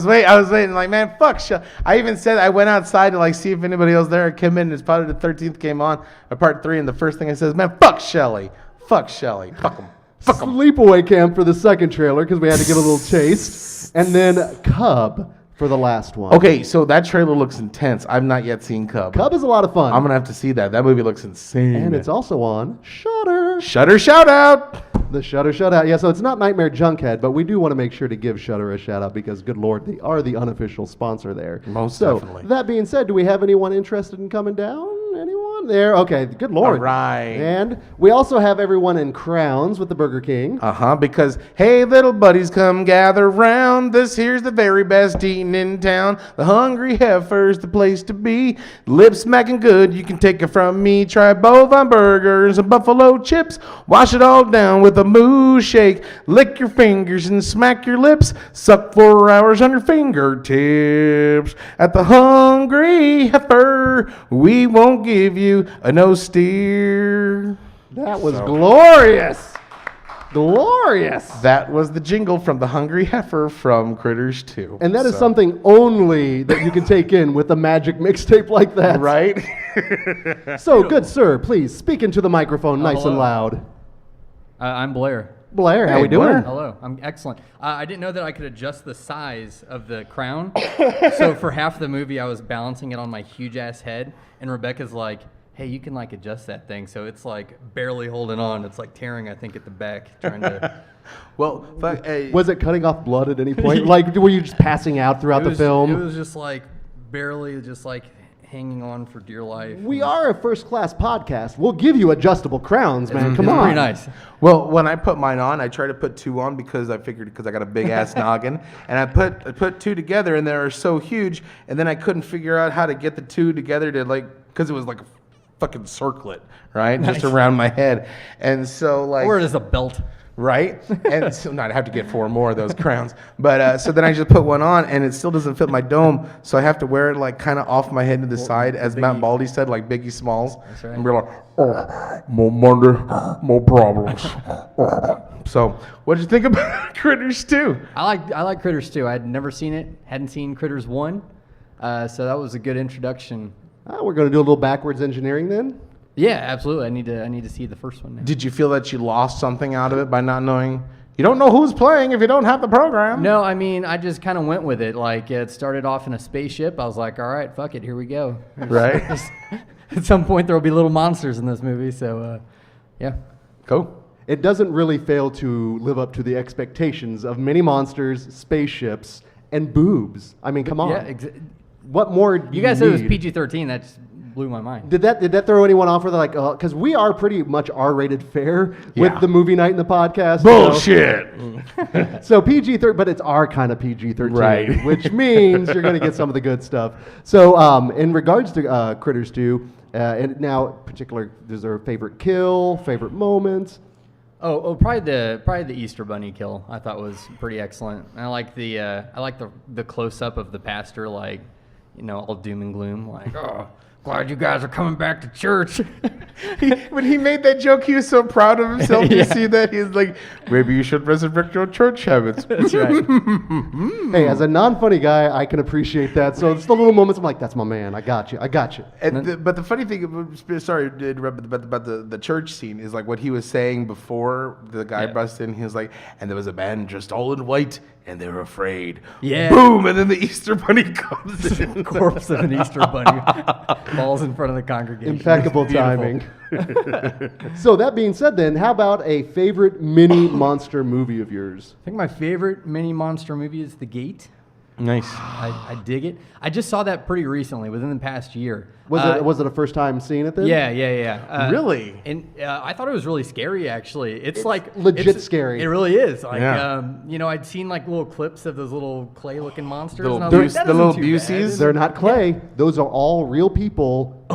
waiting. Like, man, fuck Shelley. I even said I went outside to like see if anybody else there had come in. It's Friday the 13th came on, Part 3, and the first thing I said is, man, fuck Shelley. Fuck Shelley. Fuck him. Fuck him. Sleepaway Camp for the second trailer because we had to give a little taste. And then Cub for the last one. Okay, so that trailer looks intense. I've not yet seen Cub. Cub is a lot of fun. I'm gonna have to see that. That movie looks insane. and it's also on Shudder. Shudder shout out. The Shudder Shutout. Yeah, so it's not Nightmare Junkhead, but we do want to make sure to give Shudder a shout out because, good Lord, they are the unofficial sponsor there. Most so, definitely. That being said, do we have anyone interested in coming down? Anyone there? Okay, good Lord. All right. And we also have everyone in crowns with the Burger King. Because, hey, little buddies, come gather round. This here's the very best eating in town. The Hungry Heifer's the place to be. Lip smacking good, you can take it from me. Try bovine burgers and buffalo chips. Wash it all down with a moo shake. Lick your fingers and smack your lips. Suck 4 hours on your fingertips. At the Hungry Heifer, we won't give you a no steer. That was glorious. Glorious. That was the jingle from the Hungry Heifer from Critters 2. And that is something only that you can take in with a magic mixtape like that. Right? So, good sir, please speak into the microphone nice and hello. loud. I'm Blair. Blair, how Hey, we doing? Blair. Hello. I'm excellent. I didn't know that I could adjust the size of the crown. So for half the movie, I was balancing it on my huge ass head, and Rebecca's like, "Hey, you can like adjust that thing." So it's like barely holding on. It's like tearing, I think, at the back, trying to. Well, fuck, hey, Was it cutting off blood at any point? Like, were you just passing out throughout the film? It was just like barely, just like hanging on for dear life. We are a first-class podcast. We'll give you adjustable crowns, man. Come It's on. pretty nice. well, when I put mine on, I tried to put 2 on because I figured because I got a big ass noggin, and I put 2 together, and they were so huge, and then I couldn't figure out how to get the 2 together to like because it was like a fucking circlet, right, just around my head. And so like, Or it is a belt. right? And so no, I'd have to get 4 more of those crowns. But so then I just put one on, and it still doesn't fit my dome, so I have to wear it like kind of off my head to the side, as Matt Baldy said, like Biggie Smalls. That's right. And we're like, oh, more Monday, more problems. So, what'd you think about Critters 2? I like Critters 2. I had never seen it. Hadn't seen Critters 1. So that was a good introduction. We're going to do a little backwards engineering then. Yeah, absolutely. I need to see the first one now. Did you feel that you lost something out of it by not knowing? You don't know who's playing if you don't have the program. No, I mean, I just kind of went with it. Like, it started off in a spaceship. I was like, all right, fuck it, here we go. Right? At some point, there will be little monsters in this movie, so, yeah. Cool. It doesn't really fail to live up to the expectations of many monsters, spaceships, and boobs. I mean, come on. Yeah, What more do you guys said it was need? PG-13. That just blew my mind. Did that throw anyone off? Where they're like, because we are pretty much R-rated fare Yeah. with the movie night and the podcast. Bullshit. So PG-13, but it's our kind of PG-13, Right. which means you're going to get some of the good stuff. So in regards to Critters 2, and now particular, is there a favorite kill, favorite moments? Oh, probably the Easter Bunny kill. I thought was pretty excellent. I like the close up of the pastor, like, you know, all doom and gloom, like, oh, glad you guys are coming back to church. When he made that joke, he was so proud of himself. Yeah. You see that? He's like, maybe you should resurrect your church habits. That's right. Hey, as a non-funny guy, I can appreciate that. So it's the little moments I'm like, that's my man. I got you. But the funny thing, sorry to interrupt, about the church scene is like what he was saying before the guy busted in. He was like, and there was a man dressed all in white, and they were afraid. Yeah. Boom! And then the Easter Bunny comes in. Corpse of an Easter Bunny falls in front of the congregation. Impeccable It's beautiful. timing. So that being said then, how about a favorite mini monster movie of yours? I think my favorite mini monster movie is The Gate. Nice. I dig it. I just saw that pretty recently, within the past year. Was it a first time seeing it then? Yeah. Really? And I thought it was really scary, actually. It's like legit scary. It really is. Like, Yeah. you know, I'd seen like little clips of those little clay-looking monsters. Little and I was Buse- like, that the little isn't too bad. Buseys? They're not clay. Those are all real people,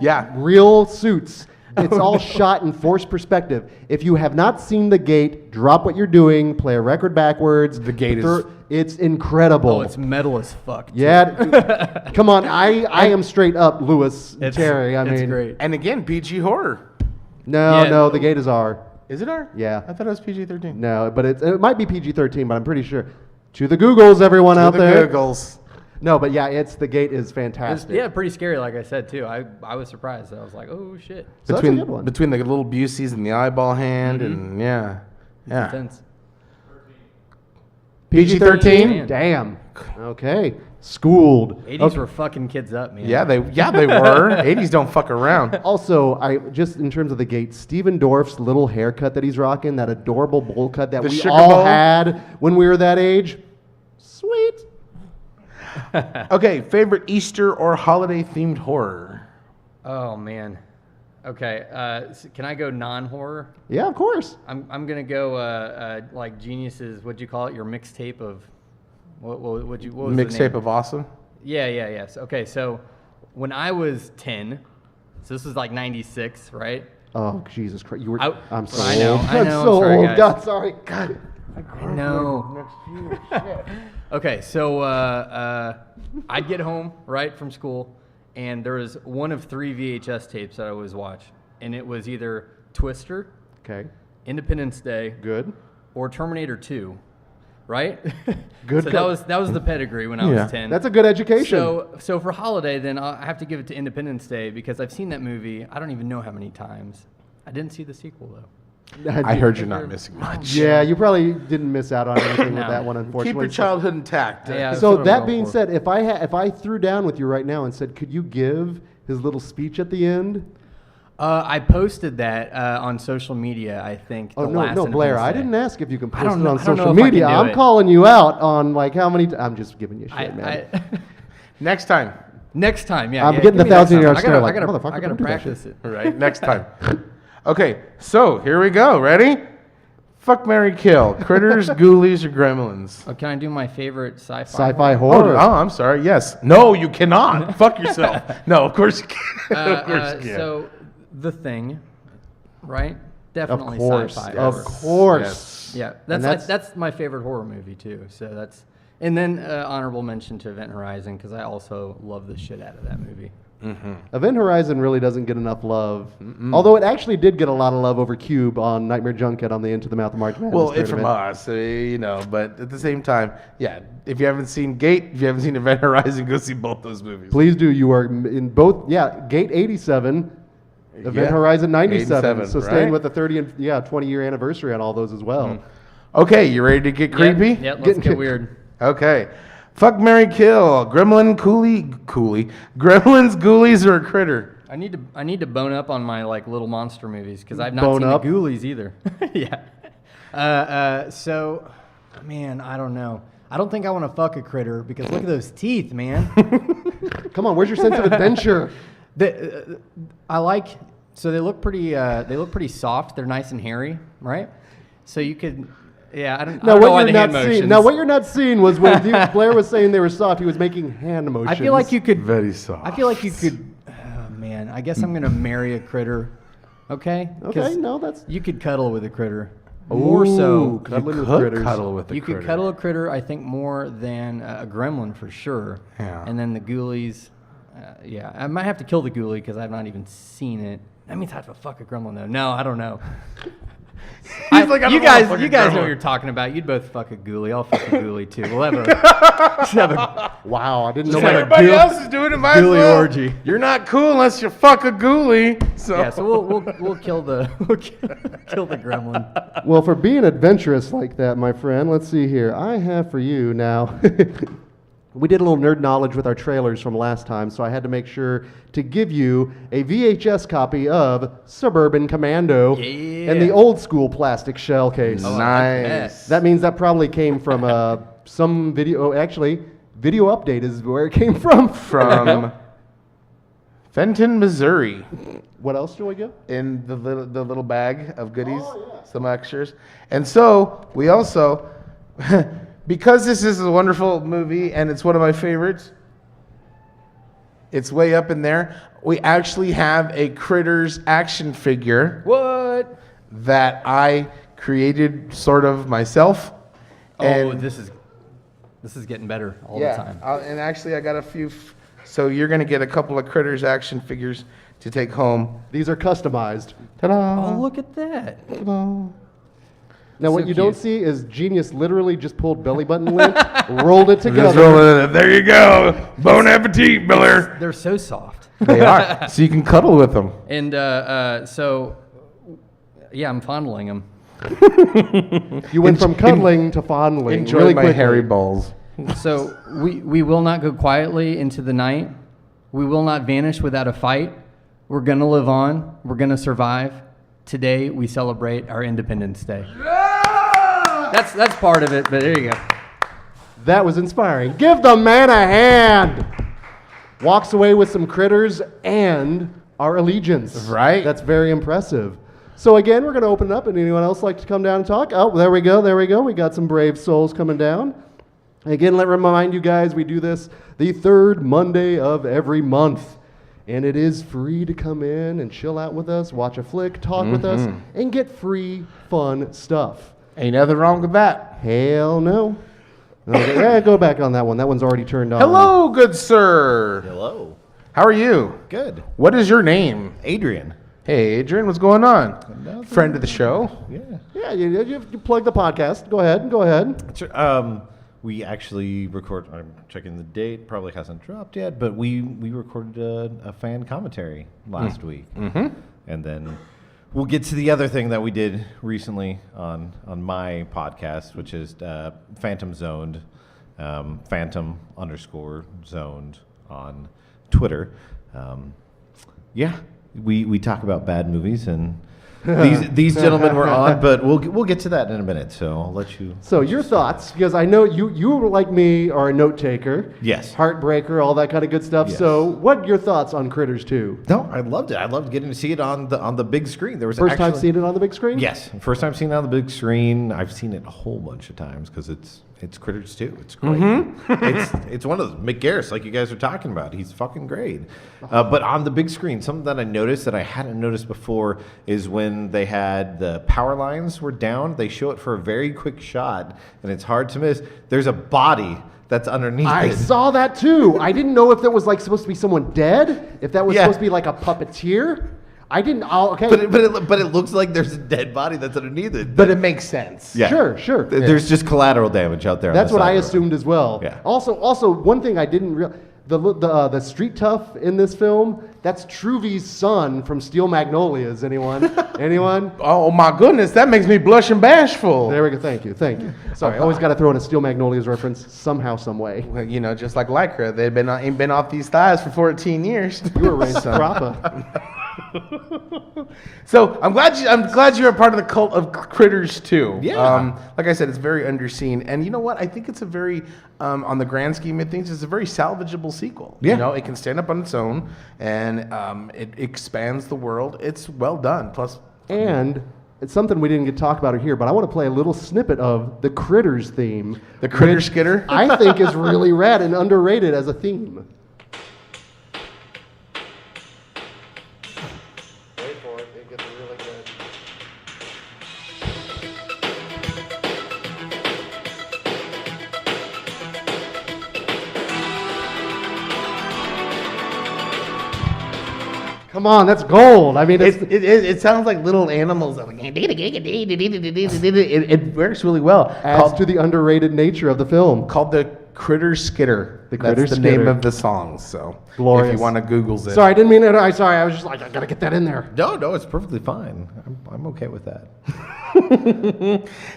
Yeah. real suits. It's all shot in forced perspective. If you have not seen The Gate, drop what you're doing, play a record backwards. The Gate is- It's incredible. Oh, it's metal as fuck. too. Yeah, come on. I am straight up Lewis Terry. I it's mean, great. And again, PG horror. No, Yeah. no, The Gate is R. Is it R? Yeah. I thought it was PG-13. No, but it might be PG-13, but I'm pretty sure. To the Googles, everyone out the there. Googles. No, but yeah, The Gate is It's, fantastic. yeah, pretty scary, like I said, too. I was surprised. I was like, oh, shit. So that's a good one. Between the little Buseys and the eyeball hand, and yeah. Intense. PG-13? PG-13? Damn. Okay. Schooled. 80s were fucking kids up, man. Yeah, they were. 80s don't fuck around. Also, I just in terms of The Gate, Steven Dorff's little haircut that he's rocking, that adorable bowl cut that The we sugar all bowl? had when we were that age. Sweet. Okay, favorite Easter or holiday themed horror? Oh, man. Okay, can I go non-horror? Yeah, of course. I'm gonna go like Genius's. What'd you call it? Your mixtape of what was the Mixtape name? of awesome. Yes. Okay, so when I was 10, so this was like 96, right? Oh, Jesus Christ. You were I- I'm so I know, old. I I'm know, so I'm sorry, old. guys. God, sorry. God. No. Okay, so I'd get home right from school, and there was one of 3 VHS tapes that I always watch, and it was either Twister, Okay. Independence Day, Good. or Terminator 2, right? Good So co- that was the pedigree when I Yeah. was 10. That's a good education. So for holiday, then I have to give it to Independence Day because I've seen that movie. I don't even know how many times. I didn't see the sequel though. I heard you're not missing much. Yeah, you probably didn't miss out on anything with No. that one, Keep unfortunately. your childhood intact. Yeah, that's So what I'm that going being for. said, if I threw down with you right now and said, could you give his little speech at the end? I posted that on social media. I think. Oh the no, last no, Blair! Independence I Day. didn't ask if you can I post don't it know- on I don't know social if I can media. do I'm it. calling you out on like how many. I'm just giving you shit, man. Next time. Next time, yeah. I'm yeah, getting give the me next 1,000-yard time. stare like, I motherfucker, gotta don't do that practice it. Right, next time. Okay, so here we go. Ready? Fuck, marry, kill. Critters, ghoulies, or gremlins? Oh, can I do my favorite sci-fi? Sci-fi Oh, horror. I'm sorry. Yes. No, you cannot. Fuck yourself. No, of course you can. Of course you can. So, The Thing, right? Definitely Of course. sci-fi. Of horror. course. Yeah, And that's my favorite horror movie too. So that's, and then honorable mention to Event Horizon because I also love the shit out of that movie. Event Horizon really doesn't get enough love, although it actually did get a lot of love over Cube on Nightmare Junket on the Into the Mouth of March Madness. Well, it's tournament. from us, you know, but at the same time, yeah, if you haven't seen Gate, if you haven't seen Event Horizon, go see both those movies. Please do. You are in both. Yeah, Gate 87, Event Yeah, Horizon 97. 87, So staying right? with the 30 and 20-year anniversary on all those as well. Okay, you ready to get creepy? Yeah, let's Getting- get weird. Okay. Fuck, marry, kill. Gremlins, ghoulies, or a critter? I need to bone up on my like little monster movies because I've not Bone seen up? the Ghoulies either. Yeah. So, man, I don't know. I don't think I want to fuck a critter because look at those teeth, man. Come on, where's your sense of adventure? I like. So they look pretty. They look pretty soft. They're nice and hairy, right? So you could. Yeah, I don't know why the hand motions. Now, what you're not seeing was when Blair was saying they were soft, he was making hand motions. I feel like you could. Very soft. I feel like you could. Oh, man, I guess I'm gonna marry a critter. Okay. 'Cause Okay, no, that's. You could cuddle with a critter. More so. Cuddling with could critters. cuddle with the You critter. could cuddle a critter, I think, more than a gremlin for sure. Yeah. And then the ghoulies, yeah. I might have to kill the ghoulie because I've not even seen it. That means I have to fuck a gremlin, though. No, I don't know. He's like, I don't you wanna guys fuck a know gremlin. what you're talking about. You'd both fuck a ghoulie. I'll fuck a ghoulie, too. We'll have a Wow, I didn't know have a that. Everybody else is doing it. Might as ghoulie well. orgy. You're not cool unless you fuck a ghoulie. So, yeah, so we'll kill the kill the gremlin. Well, for being adventurous like that, my friend, let's see here. I have for you now. We did a little nerd knowledge with our trailers from last time, so I had to make sure to give you a VHS copy of Suburban Commando in the old school plastic shell case. nice. That means that probably came from some video. Actually, Video Update is where it came from. From Fenton, Missouri. What else do I get? In the little bag of goodies, some extras. And so we also, because this is a wonderful movie and it's one of my favorites, it's way up in there. We actually have a Critters action figure What? that I created sort of myself. Oh, And this is getting better all the yeah, time. and actually I got a few. So you're gonna get a couple of Critters action figures to take home. These are customized. Ta-da! Oh, look at that. Now, what So you don't cute. see is Genius literally just pulled belly button lint, rolled it Just together. roll it. There you go. Bon appetit, Miller. They're so soft. They are. So you can cuddle with them. And so, yeah, I'm fondling them. You went from cuddling to fondling Enjoy really my quickly. hairy balls. So we will not go quietly into the night. We will not vanish without a fight. We're going to live on. We're going to survive. Today, we celebrate our Independence Day. That's part of it, but there you go. That was inspiring. Give the man a hand. Walks away with some critters and our allegiance. Right. That's very impressive. So again, we're going to open it up. And anyone else like to come down and talk? Oh, there we go. There we go. We got some brave souls coming down. Again, let me remind you guys, we do this the third Monday of every month. And it is free to come in and chill out with us, watch a flick, talk with us, and get free, fun stuff. Ain't nothing wrong with that. Hell no. Okay, yeah, go back on that one. That one's already turned on. Hello, good sir. Hello. How are you? Good. What is your name? Adrian. Hey, Adrian, what's going on? Friend of the show. Yeah. Yeah, you plug the podcast. Go ahead. Go ahead. Sure. We actually record. I'm checking the date. Probably hasn't dropped yet, but we recorded a fan commentary last week, and then we'll get to the other thing that we did recently on my podcast, which is Phantom Zoned, Phantom_zoned on Twitter. Yeah, we talk about bad movies and these gentlemen were on, but we'll get to that in a minute. So I'll let you. So your thoughts, because I know you like me are a note taker. Yes. Heartbreaker, all that kind of good stuff. Yes. So what are your thoughts on Critters 2? No, I loved it. I loved getting to see it on the big screen. There was First time seeing it on the big screen? Yes, first time seeing it on the big screen. I've seen it a whole bunch of times because it's Critters 2. It's great. It's one of those. Mick Garris, like you guys are talking about. He's fucking great. But on the big screen, something that I noticed that I hadn't noticed before is when they had the power lines were down, they show it for a very quick shot, and it's hard to miss. There's a body that's underneath I it. saw that too. I didn't know if that was like supposed to be someone dead, if that was supposed to be like a puppeteer. I didn't. Okay. But it looks like there's a dead body that's underneath it. But it makes sense. Yeah. Sure. There's just collateral damage out there. That's on the what side I of the road. assumed as well. Yeah. Also, one thing I didn't realize, the street tough in this film, that's Truvy's son from Steel Magnolias. Anyone? Anyone? Oh my goodness, that makes me blush and bashful. There we go. Thank you. Sorry, I always got to throw in a Steel Magnolias reference somehow, some way. Well, you know, just like Lycra, they've ain't been off these thighs for 14 years. You were raised proper. So I'm glad you're a part of the cult of Critters too. Yeah. Like I said, it's very underseen, and you know what? I think it's a very, on the grand scheme of things, it's a very salvageable sequel. Yeah. You know, it can stand up on its own, and it expands the world. It's well done. Plus, And it's something we didn't get to talk about here, but I want to play a little snippet of the Critters theme. the Critter which Skitter. I think is really rad and underrated as a theme. Wait for it. It gets really good. Come on, that's gold. I mean, It sounds like little animals. That like, it works really well. adds to the underrated nature of the film. Called the Critter Skitter. The Critter That's the name Skitter. of the song. So Glorious. if you want to Google's it. Sorry, I didn't mean it. Sorry, I was just like, I gotta get that in there. No, it's perfectly fine. I'm okay with that.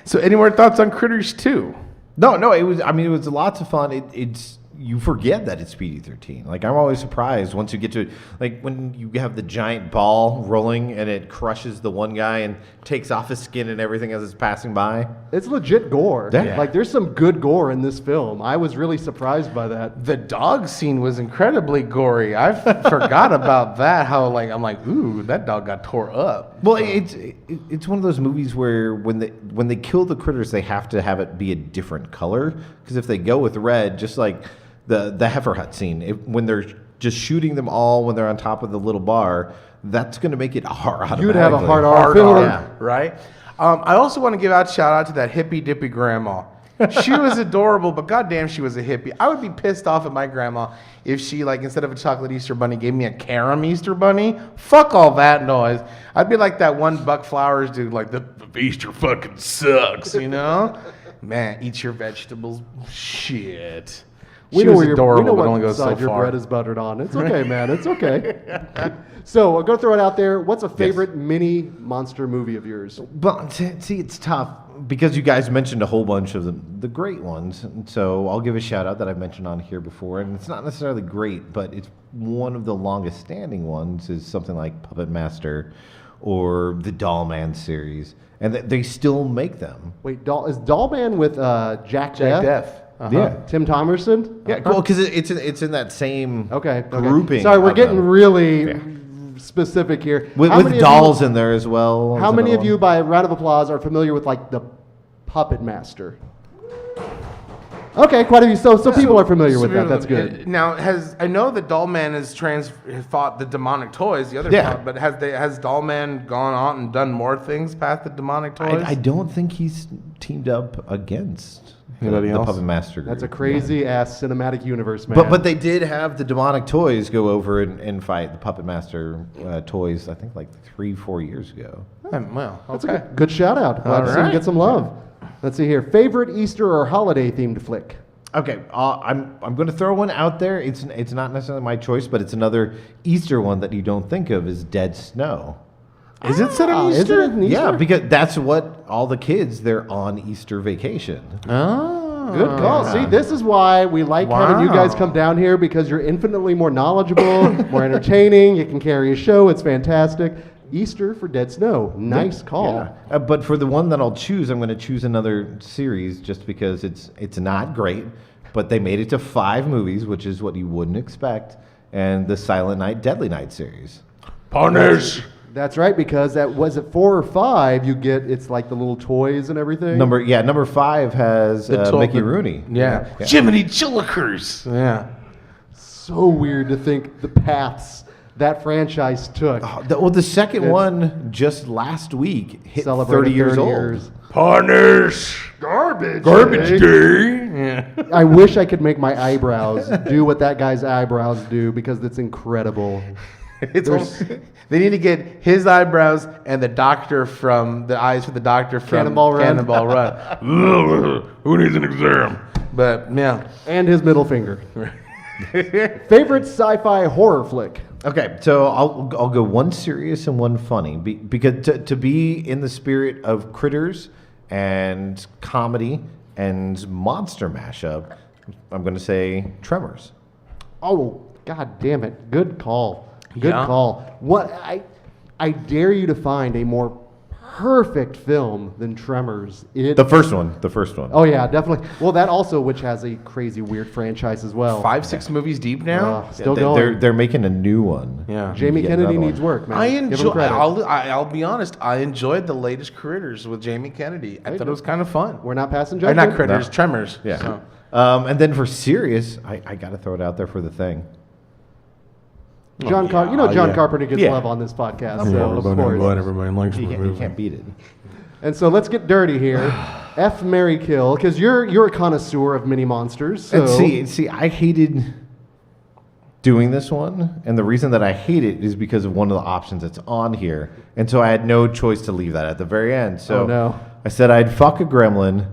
So any more thoughts on Critters 2? No, it was. I mean, it was lots of fun. It's you forget that it's PG-13. Like I'm always surprised once you get to like when you have the giant ball rolling and it crushes the one guy and takes off his skin and everything as it's passing by. It's legit gore. Yeah. Like there's some good gore in this film. I was really surprised by that. The dog scene was incredibly gory. I forgot about that. How I'm like, ooh, that dog got tore up. Well, it's one of those movies where when they kill the critters, they have to have it be a different color because if they go with red, just like the heifer hut scene, when they're just shooting them all when they're on top of the little bar, that's going to make it R automatically. You'd have a hard R film. Yeah, right? I also want to give out shout out to that hippy dippy grandma. She was adorable, but goddamn, she was a hippie. I would be pissed off at my grandma if she, like, instead of a chocolate Easter bunny, gave me a carom Easter bunny. Fuck all that noise. I'd be like that one Buck Flowers dude, like, the Easter fucking sucks, you know? Man, eat your vegetables. Shit. We She know was where your, adorable, we know but what only goes so side your far. bread is buttered on. It's okay, man. It's okay. So I'm going to throw it out there. What's a favorite mini monster movie of yours? But see, it's tough because you guys mentioned a whole bunch of the great ones. And so I'll give a shout out that I've mentioned on here before. And it's not necessarily great, but it's one of the longest standing ones is something like Puppet Master or the Doll Man series. And they still make them. Wait, is Dollman with Jack Def? Def. Yeah. Tim Thomerson? Yeah, cool, because it's in that same Okay. grouping. Sorry, we're of getting them. really specific here. With How many of dolls you- in there as well. How many of you, by a round of applause, are familiar with like the Puppet Master? Okay, quite a few. So people are familiar with that. That's good. Now, I know that Dollman has fought the demonic toys, the other Yeah. part, but has Dollman gone on and done more things past the demonic toys? I don't think he's teamed up against Anybody the else? Puppet Master group. That's a crazy ass cinematic universe, man. But they did have the demonic toys go over and fight the Puppet Master toys. I think like 3-4 years ago. Well, That's okay. a good shout out. Glad to see him right. get some love. Let's see here. Favorite Easter or holiday themed flick? Okay, I'm going to throw one out there. It's not necessarily my choice, but it's another Easter one that you don't think of is Dead Snow. Is it set on Is Easter? it an Easter? Yeah, because that's what all the kids, they're on Easter vacation. Oh. Good call. See, this is why we like having you guys Wow. come down here because you're infinitely more knowledgeable, more entertaining. You can carry a show. It's fantastic. Easter for Dead Snow. Nice call. Yeah. But for the one that I'll choose, I'm going to choose another series just because it's not great, but they made it to 5 movies, which is what you wouldn't expect, and the Silent Night, Deadly Night series. Punish. That's right, because that was it 4 or 5. You get it's like the little toys and everything. Number 5 has Mickey Rooney. Yeah. Jiminy Chillikers. Yeah. So weird to think the paths that franchise took. The second one just last week hit 30 Celebrated years 30 old. years. Punish. Garbage day. Yeah. I wish I could make my eyebrows do what that guy's eyebrows do because it's incredible. They need to get his eyebrows and the doctor from the eyes for the doctor from Cannonball Run. Cannonball Run. Who needs an exam? But yeah. And his middle finger. Favorite sci-fi horror flick? Okay, so I'll go one serious and one funny because to be in the spirit of Critters and comedy and monster mashup, I'm going to say Tremors. Oh, god damn it. Good call. Good Yeah. call. What I dare you to find a more perfect film than Tremors. The first one. Oh yeah, definitely. Well, that also, which has a crazy weird franchise as well. 5-6 movies deep now. Still going. They're making a new one. Yeah. Jamie Yet Kennedy another needs one. work, man. I Give him enjoy. credit. I'll be honest. I enjoyed the latest Critters with Jamie Kennedy. I thought it was kind of fun. We're not passing Or judgment. not Critters, No. Tremors. Yeah. So. And then for serious, I got to throw it out there for The Thing. John Carpenter gets Yeah. love on this podcast, so of course. Everybody likes You can't beat it. And so let's get dirty here. F, marry, kill, because you're a connoisseur of mini monsters. So And see, I hated doing this one, and the reason that I hate it is because of one of the options that's on here, and so I had no choice to leave that at the very end. So Oh, no. I said I'd fuck a gremlin,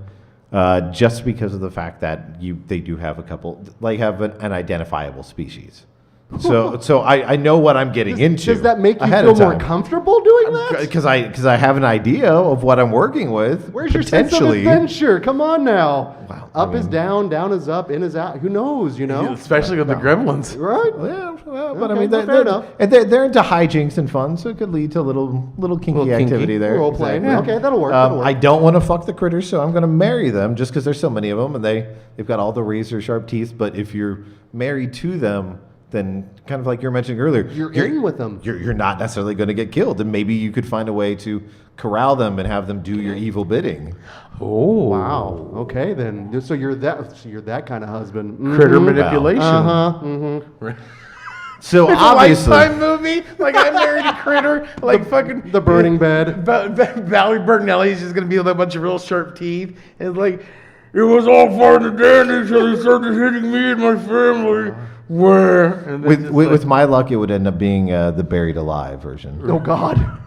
just because of the fact that they do have a couple, like have an identifiable species. So I know what I'm getting into. Does that make you ahead feel of more time. comfortable doing that? Because I have an idea of what I'm working with. Where's your sense of potentially. adventure? Come on now. Wow, Up I mean- is down, down is up, in is out. Who knows, you know? Especially with the Gremlins. Right? Yeah, well, but Okay, I mean, well, fair enough. they're into hijinks and fun, so it could lead to a little kinky Little kinky. activity there. Role playing. Exactly. Okay, that'll work. I don't want to fuck the critters, so I'm going to marry them just because there's so many of them, and they've got all the razor sharp teeth. But if you're married to them, then kind of like you were mentioning earlier, You're in with them. You're not necessarily going to get killed, and maybe you could find a way to corral them and have them do your evil bidding. Oh. Wow. Okay, then. So you're that kind of husband. Critter manipulation. So It's obviously, a Lifetime movie. Like I married a critter. Like fucking The burning bed. Valerie Bertinelli's just gonna be with a bunch of real sharp teeth. And it's like it was all fun and dandy until he started hitting me and my family. Where and then with my luck, it would end up being the buried alive version. Oh God.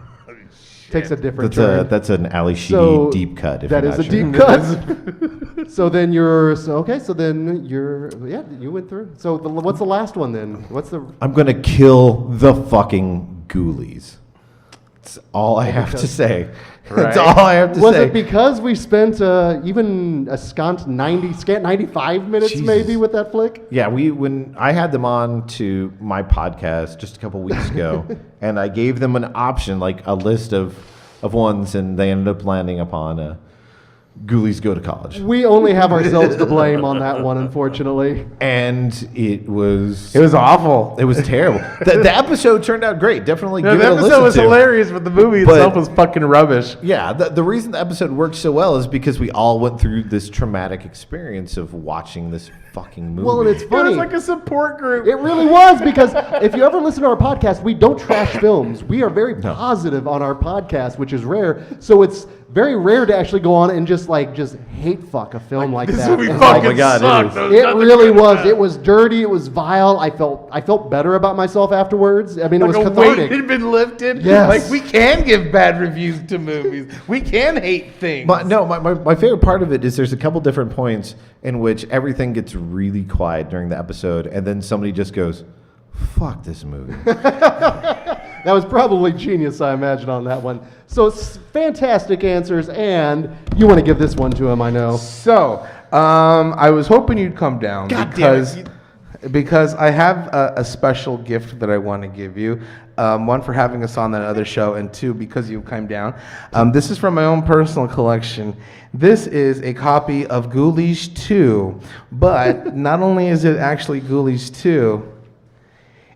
Takes a different turn. That's an Ali Sheedy So, deep cut. If That you're is not a sure. deep cut. So then you went through. So what's the last one then? What's the I'm gonna kill the fucking ghoulies. That's all I have to say. That's all I have to Was say. it because we spent even a scant 95 minutes Jesus. maybe with that flick? Yeah, when I had them on to my podcast just a couple weeks ago, and I gave them an option, like a list of ones, and they ended up landing upon Ghoulies Go to College. We only have ourselves to blame on that one, unfortunately. And it was awful. It was terrible. The episode turned out great. Definitely No, give the it a listen episode was to. hilarious, but the movie But- itself was fucking rubbish. Yeah, the reason the episode worked so well is because we all went through this traumatic experience of watching this fucking movie. Well, and it's It funny. was like a support group. It really was, because if you ever listen to our podcast, we don't trash films. We are very positive on our podcast, which is rare. So it's very rare to actually go on and just hate fuck a film like This that. movie And, fucking Oh my God, it sucked. is. There was it nothing really good about was. It was dirty. It was vile. I felt better about myself afterwards. I mean, it Like was a weight cathartic. had been lifted. Yes. Like we can give bad reviews to movies. We can hate things. My favorite part of it is there's a couple different points in which everything gets really quiet during the episode, and then somebody just goes, "Fuck this movie." That was probably genius, I imagine, on that one. So it's fantastic answers, and you want to give this one to him, I know. So, I was hoping you'd come down God damn because it. Because I have a special gift that I want to give you. One, for having us on that other show, and two, because you came down. This is from my own personal collection. This is a copy of Ghoulies 2, but not only is it actually Ghoulies 2,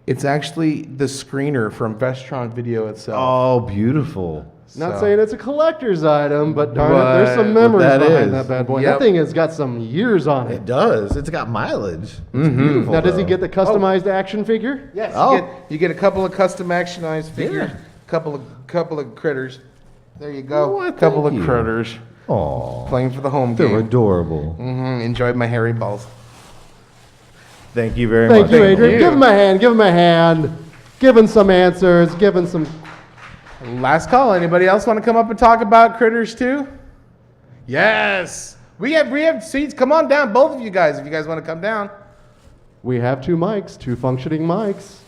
it's actually the screener from Vestron Video itself. Oh, beautiful. Not saying it's a collector's item, but darn it, there's some memories behind that bad boy. Yep. That thing has got some years on it. It does. It's got mileage. It's beautiful. Now, does he get the customized action figure? Yes, Oh. you get a couple of custom actionized figures, couple of critters. There you go. Oh, Couple thank of you. critters Aw. playing for the home They're game. adorable. Enjoyed my hairy balls. Thank you very much. Thank you, Adrian. Give him a hand. Give him a hand. Give him some answers. Give him some. Last call. Anybody else want to come up and talk about Critters 2? Yes. We have seats. Come on down, both of you guys, if you guys want to come down. We have two mics, two functioning mics.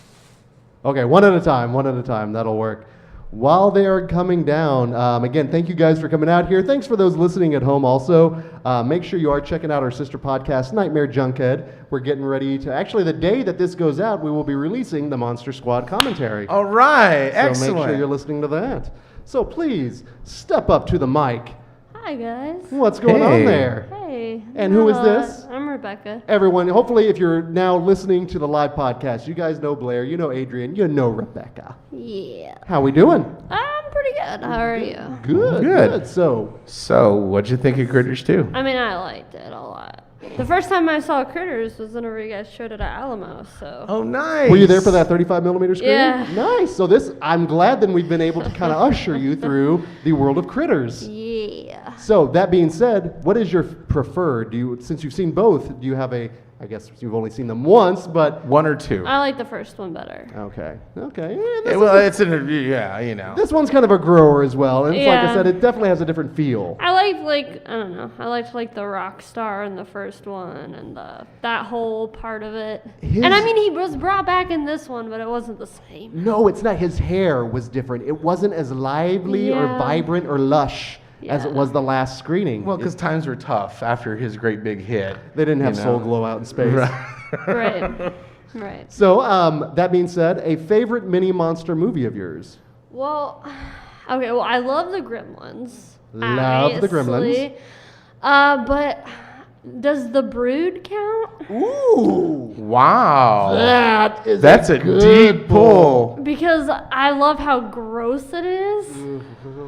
Okay, one at a time. That'll work. While they are coming down, again, thank you guys for coming out here. Thanks for those listening at home also. Make sure you are checking out our sister podcast, Nightmare Junkhead. We're getting ready to, actually the day that this goes out, we will be releasing the Monster Squad commentary. All right. So Excellent. make sure you're listening to that. So please, step up to the mic. Hi, guys. What's going on there? Hey. And who is this? I'm Rebecca. Everyone, hopefully if you're now listening to the live podcast, you guys know Blair, you know Adrian, you know Rebecca. Yeah. How we doing? I'm pretty good. How are you? Good. So, what'd you think of Critters 2? I mean, I liked it a lot. The first time I saw Critters was whenever you guys showed it at Alamo, so. Oh, nice. Were you there for that 35 millimeter screen? Yeah. Nice. So I'm glad that we've been able to kind of usher you through the world of Critters. Yeah. So that being said, what is your preferred? Since you've seen both, do you have I guess you've only seen them once, but. One or two? I like the first one better. Okay. This one's kind of a grower as well. And it's like I Yeah. said, it definitely has a different feel. I liked I don't know. I liked the rock star in the first one and that whole part of it. And I mean, he was brought back in this one, but it wasn't the same. No, it's not. His hair was different. It wasn't as lively or Yeah. vibrant or lush as it Yeah. was the last screening. Well, because times were tough after his great big hit. They didn't have you Soul know. Glow out in space. Right. Right. So, that being said, a favorite mini monster movie of yours? Well, okay. Well, I love the Gremlins. Love the obviously. But does the Brood count? Ooh, Wow. that's a good deep pull. Because I love how gross it is.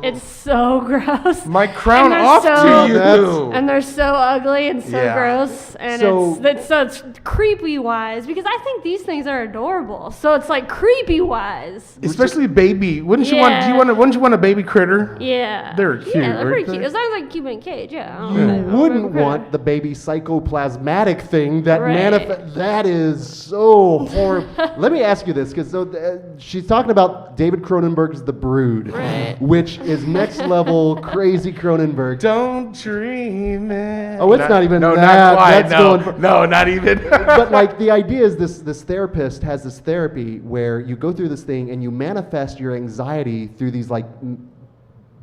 It's so gross. My crown And they're off so- to you. And they're so ugly and so Yeah. gross, and So- it's such creepy wise because I think these things are adorable. So it's like creepy wise. Especially baby. Wouldn't you want a baby critter? Yeah, They're cute, Yeah, they're aren't pretty they? cute. As long as they keep it in a cage, yeah. You wouldn't want the baby psychoplasmatic thing that Right. manifests. That is so horrible. Let me ask you this, because she's talking about David Cronenberg's The Brood, Right. which is next level crazy Cronenberg. Don't dream it. Oh, it's not even no, that. Not quite. That's no, going for- no, not even. But like the idea is this therapist has this therapy where you go through this thing and you manifest your anxiety through these like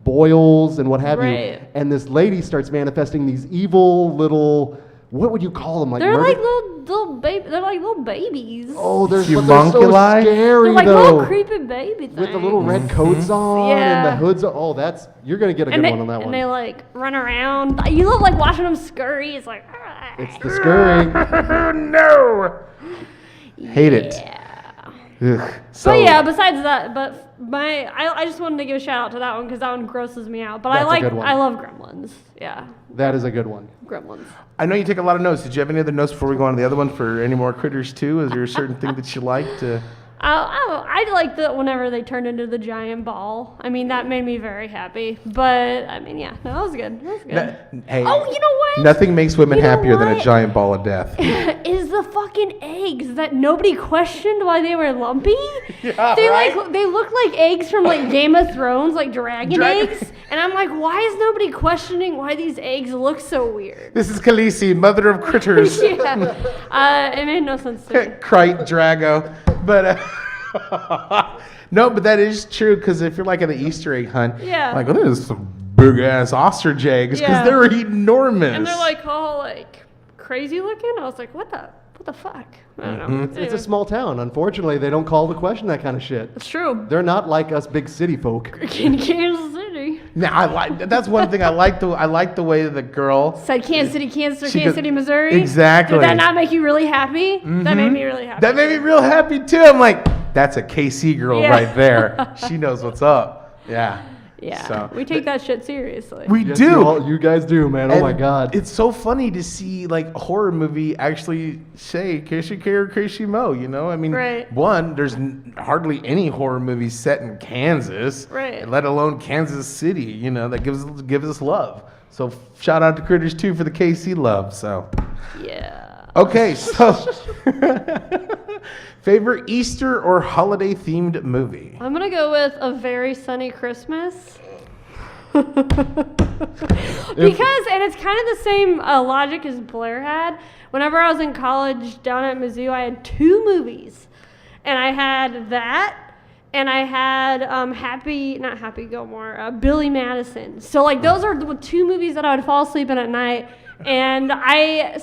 boils and what have you. Right. And this lady starts manifesting these evil little, what would you call them? Like They're murder- like little baby. They're like little babies. Oh, they're so Homunculi? scary they're like though. little creepy baby things. With the little red coats on and Yeah. the hoods. Oh, you're gonna get a good one on that and one. they like run around. You love like watching them scurry. It's like. It's the scurry. No. Hate it. Yeah. Ugh. So, But yeah, besides that, I just wanted to give a shout out to that one because that one grosses me out. But That's a good one. I love Gremlins. Yeah, That is a good one. Gremlins. I know you take a lot of notes. Did you have any other notes before we go on to the other one for any more Critters too? Is there a certain thing that you liked? I liked it whenever they turned into the giant ball. I mean, that made me very happy. But I mean, yeah, no, that was good. That was good. Hey, Oh, you know what? nothing makes women You know happier than a what? giant ball of death. Is the fucking eggs that nobody questioned why they were lumpy. Yeah, they right? they look like eggs from like Game of Thrones, like dragon eggs. And I'm like, why is nobody questioning why these eggs look so weird? This is Khaleesi, mother of critters. Yeah, it made no sense to me. Crite Drago. But no, but that is true because if you're like at the Easter egg hunt, Yeah. like, oh, there's some big ass ostrich eggs because Yeah. they're enormous. And they're like all like crazy looking. I was like, what the what the fuck? I don't know. It's a Anyway, small town. Unfortunately, they don't call the question that kind of shit. it's true. They're not like us big city folk. In Kansas City. Now, that's one thing I like the way the girl Said Kansas City, Kansas She Kansas goes- City, Missouri. Exactly. Did that not make you really happy? That made me really happy. That made me real happy too. I'm like, that's a KC girl Yeah. right there. She knows what's up. Yeah. Yeah. So- We take that shit seriously. We Yes, do. you guys do, man. Oh my And God. It's so funny to see like a horror movie actually say Kishi K or Kishi Mo, you know? I mean, Right. one, there's hardly any horror movies set in Kansas, Right. let alone Kansas City, you know, that gives us love. So shout out to Critters 2 for the KC love. So, Yeah. okay, so favorite Easter or holiday themed movie? I'm gonna go with A Very Sunny Christmas. Because, and it's kind of the same logic as Blair had. Whenever I was in college down at Mizzou, I had 2 movies. And I had that, and I had not Happy Gilmore, Billy Madison. So, like, those are the 2 movies that I would fall asleep in at night. And I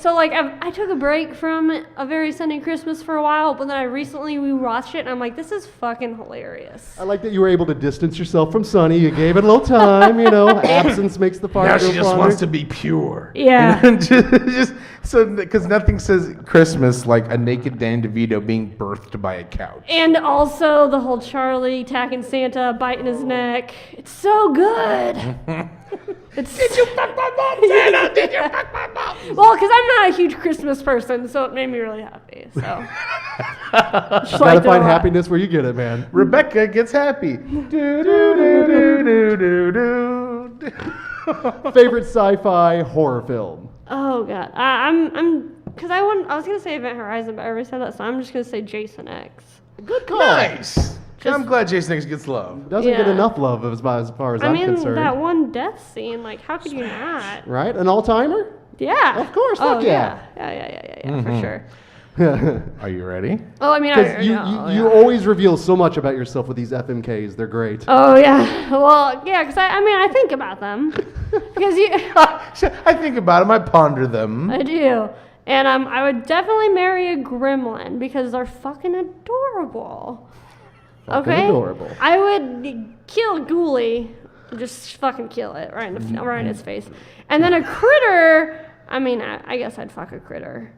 took a break from A Very Sunny Christmas for a while, but then we rewatched it, and I'm like, this is fucking hilarious. I like that you were able to distance yourself from Sunny. You gave it a little time, you know. Absence makes the fire Now go she just fonder. wants to be pure. Yeah. just so because nothing says Christmas like a naked Dan DeVito being birthed by a couch. And also the whole Charlie attacking Santa, biting his neck. It's so good. Did you fuck my mom, Santa? Did you fuck my mom? Well, because I'm not a huge Christmas person, so it made me really happy. So You gotta find happiness where you get it, man. Rebecca gets happy. Do, do, do, do, do, do, do. Favorite sci-fi horror film? Oh god, I'm because I was gonna say Event Horizon, but I already said that, so I'm just gonna say Jason X. Good call. Nice. I'm glad Jason X gets love. Doesn't get Yeah. enough love as far as I I'm mean, concerned. that one death scene, like, how could you not? Right? An all-timer? Yeah. Of course, Oh, fuck yeah. Yeah, for sure. Are you ready? Oh, I mean, Because you always reveal so much about yourself with these FMKs. They're great. Oh, yeah. Well, yeah, because I think about them. Because I think about them. I ponder them. I do. And I would definitely marry a gremlin because they're fucking adorable. Fucking Okay? adorable. I would kill Ghoulie. Just fucking kill it right in its face. And then a critter, I mean, I guess I'd fuck a critter.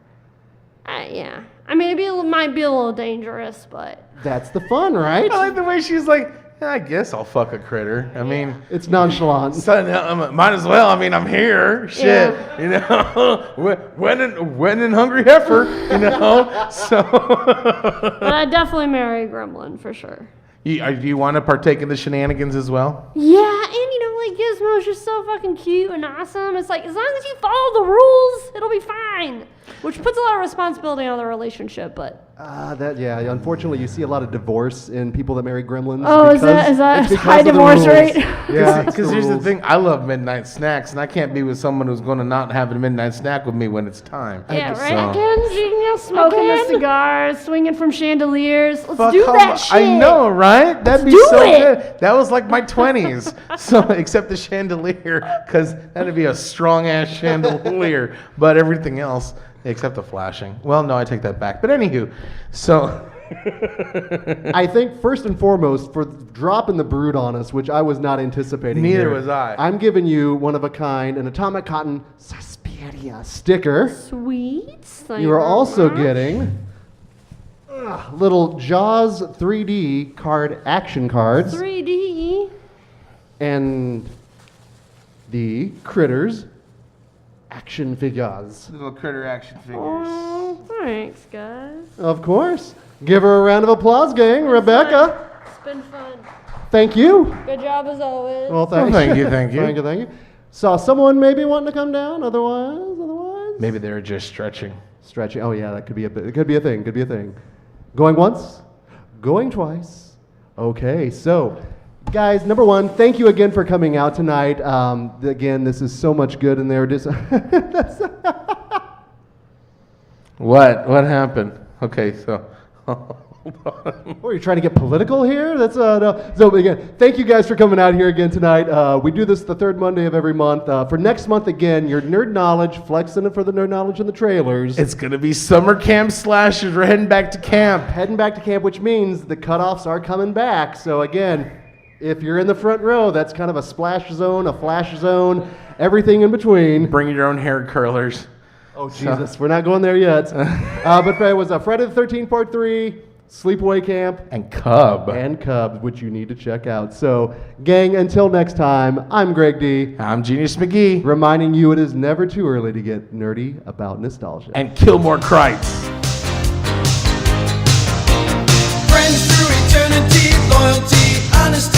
Yeah. I mean, might be a little dangerous, but... That's the fun, right? I like the way she's like, I guess I'll fuck a critter. I mean, It's nonchalant. might as well. I mean, I'm here. Shit. Yeah. You know, when in hungry heifer, you know. So, But I'd definitely marry a gremlin for sure. do you want to partake in the shenanigans as well? Yeah, and you know, like Gizmo's just so fucking cute and awesome. It's like, as long as you follow the rules, it'll be fine. Which puts a lot of responsibility on the relationship, but... Unfortunately, you see a lot of divorce in people that marry gremlins. Oh, is because that it's because high of the divorce rules. rate? Yeah, Because here's the thing, I love midnight snacks, and I can't be with someone who's going to not have a midnight snack with me when it's time. Yeah, So- right? Smoking the cigars, swinging from chandeliers. Let's Fuck do how that mu- shit. I know, right? That'd be do so it. good. That was like my 20s. So, except the chandelier, because that'd be a strong ass chandelier. But everything else, except the flashing. Well, no, I take that back. But anywho, so. I think first and foremost, for dropping the brood on us, which I was not anticipating. Neither here, was I. I'm giving you one of a kind, an Atomic Cotton Suspiria sticker. Sweet. Thank You are very also much. getting little Jaws 3D card action cards 3D. and the Critters action figures. Little critter action figures. Oh, thanks, guys. Of course. Give her a round of applause, gang. Rebecca, It's been fun. thank you. Good job as always. Well, thank you. thank you. Saw someone maybe wanting to come down. Otherwise. Maybe they're just stretching. Stretching. Oh yeah, that could be it could be a thing. Going once, going twice. Okay, so guys, number one, thank you again for coming out tonight. Again, this is so much good in there. What? What happened? Okay, so. What, are you trying to get political here? That's no. So again, thank you guys for coming out here again tonight. We do this the third Monday of every month. For next month again, your nerd knowledge, flexing it for the nerd knowledge in the trailers. It's gonna be summer camp slashers. We're heading back to camp. Heading back to camp, which means the cutoffs are coming back. So again, if you're in the front row, that's kind of a splash zone, a flash zone, everything in between. Bring your own hair curlers. Oh Jesus, we're not going there yet. But it was Friday the 13th, Part 3. Sleepaway Camp, and Cub, which you need to check out. So, gang, until next time, I'm Greg D. I'm Genius McGee. Reminding you it is never too early to get nerdy about nostalgia. And kill more Krites. Friends through eternity, loyalty, honesty.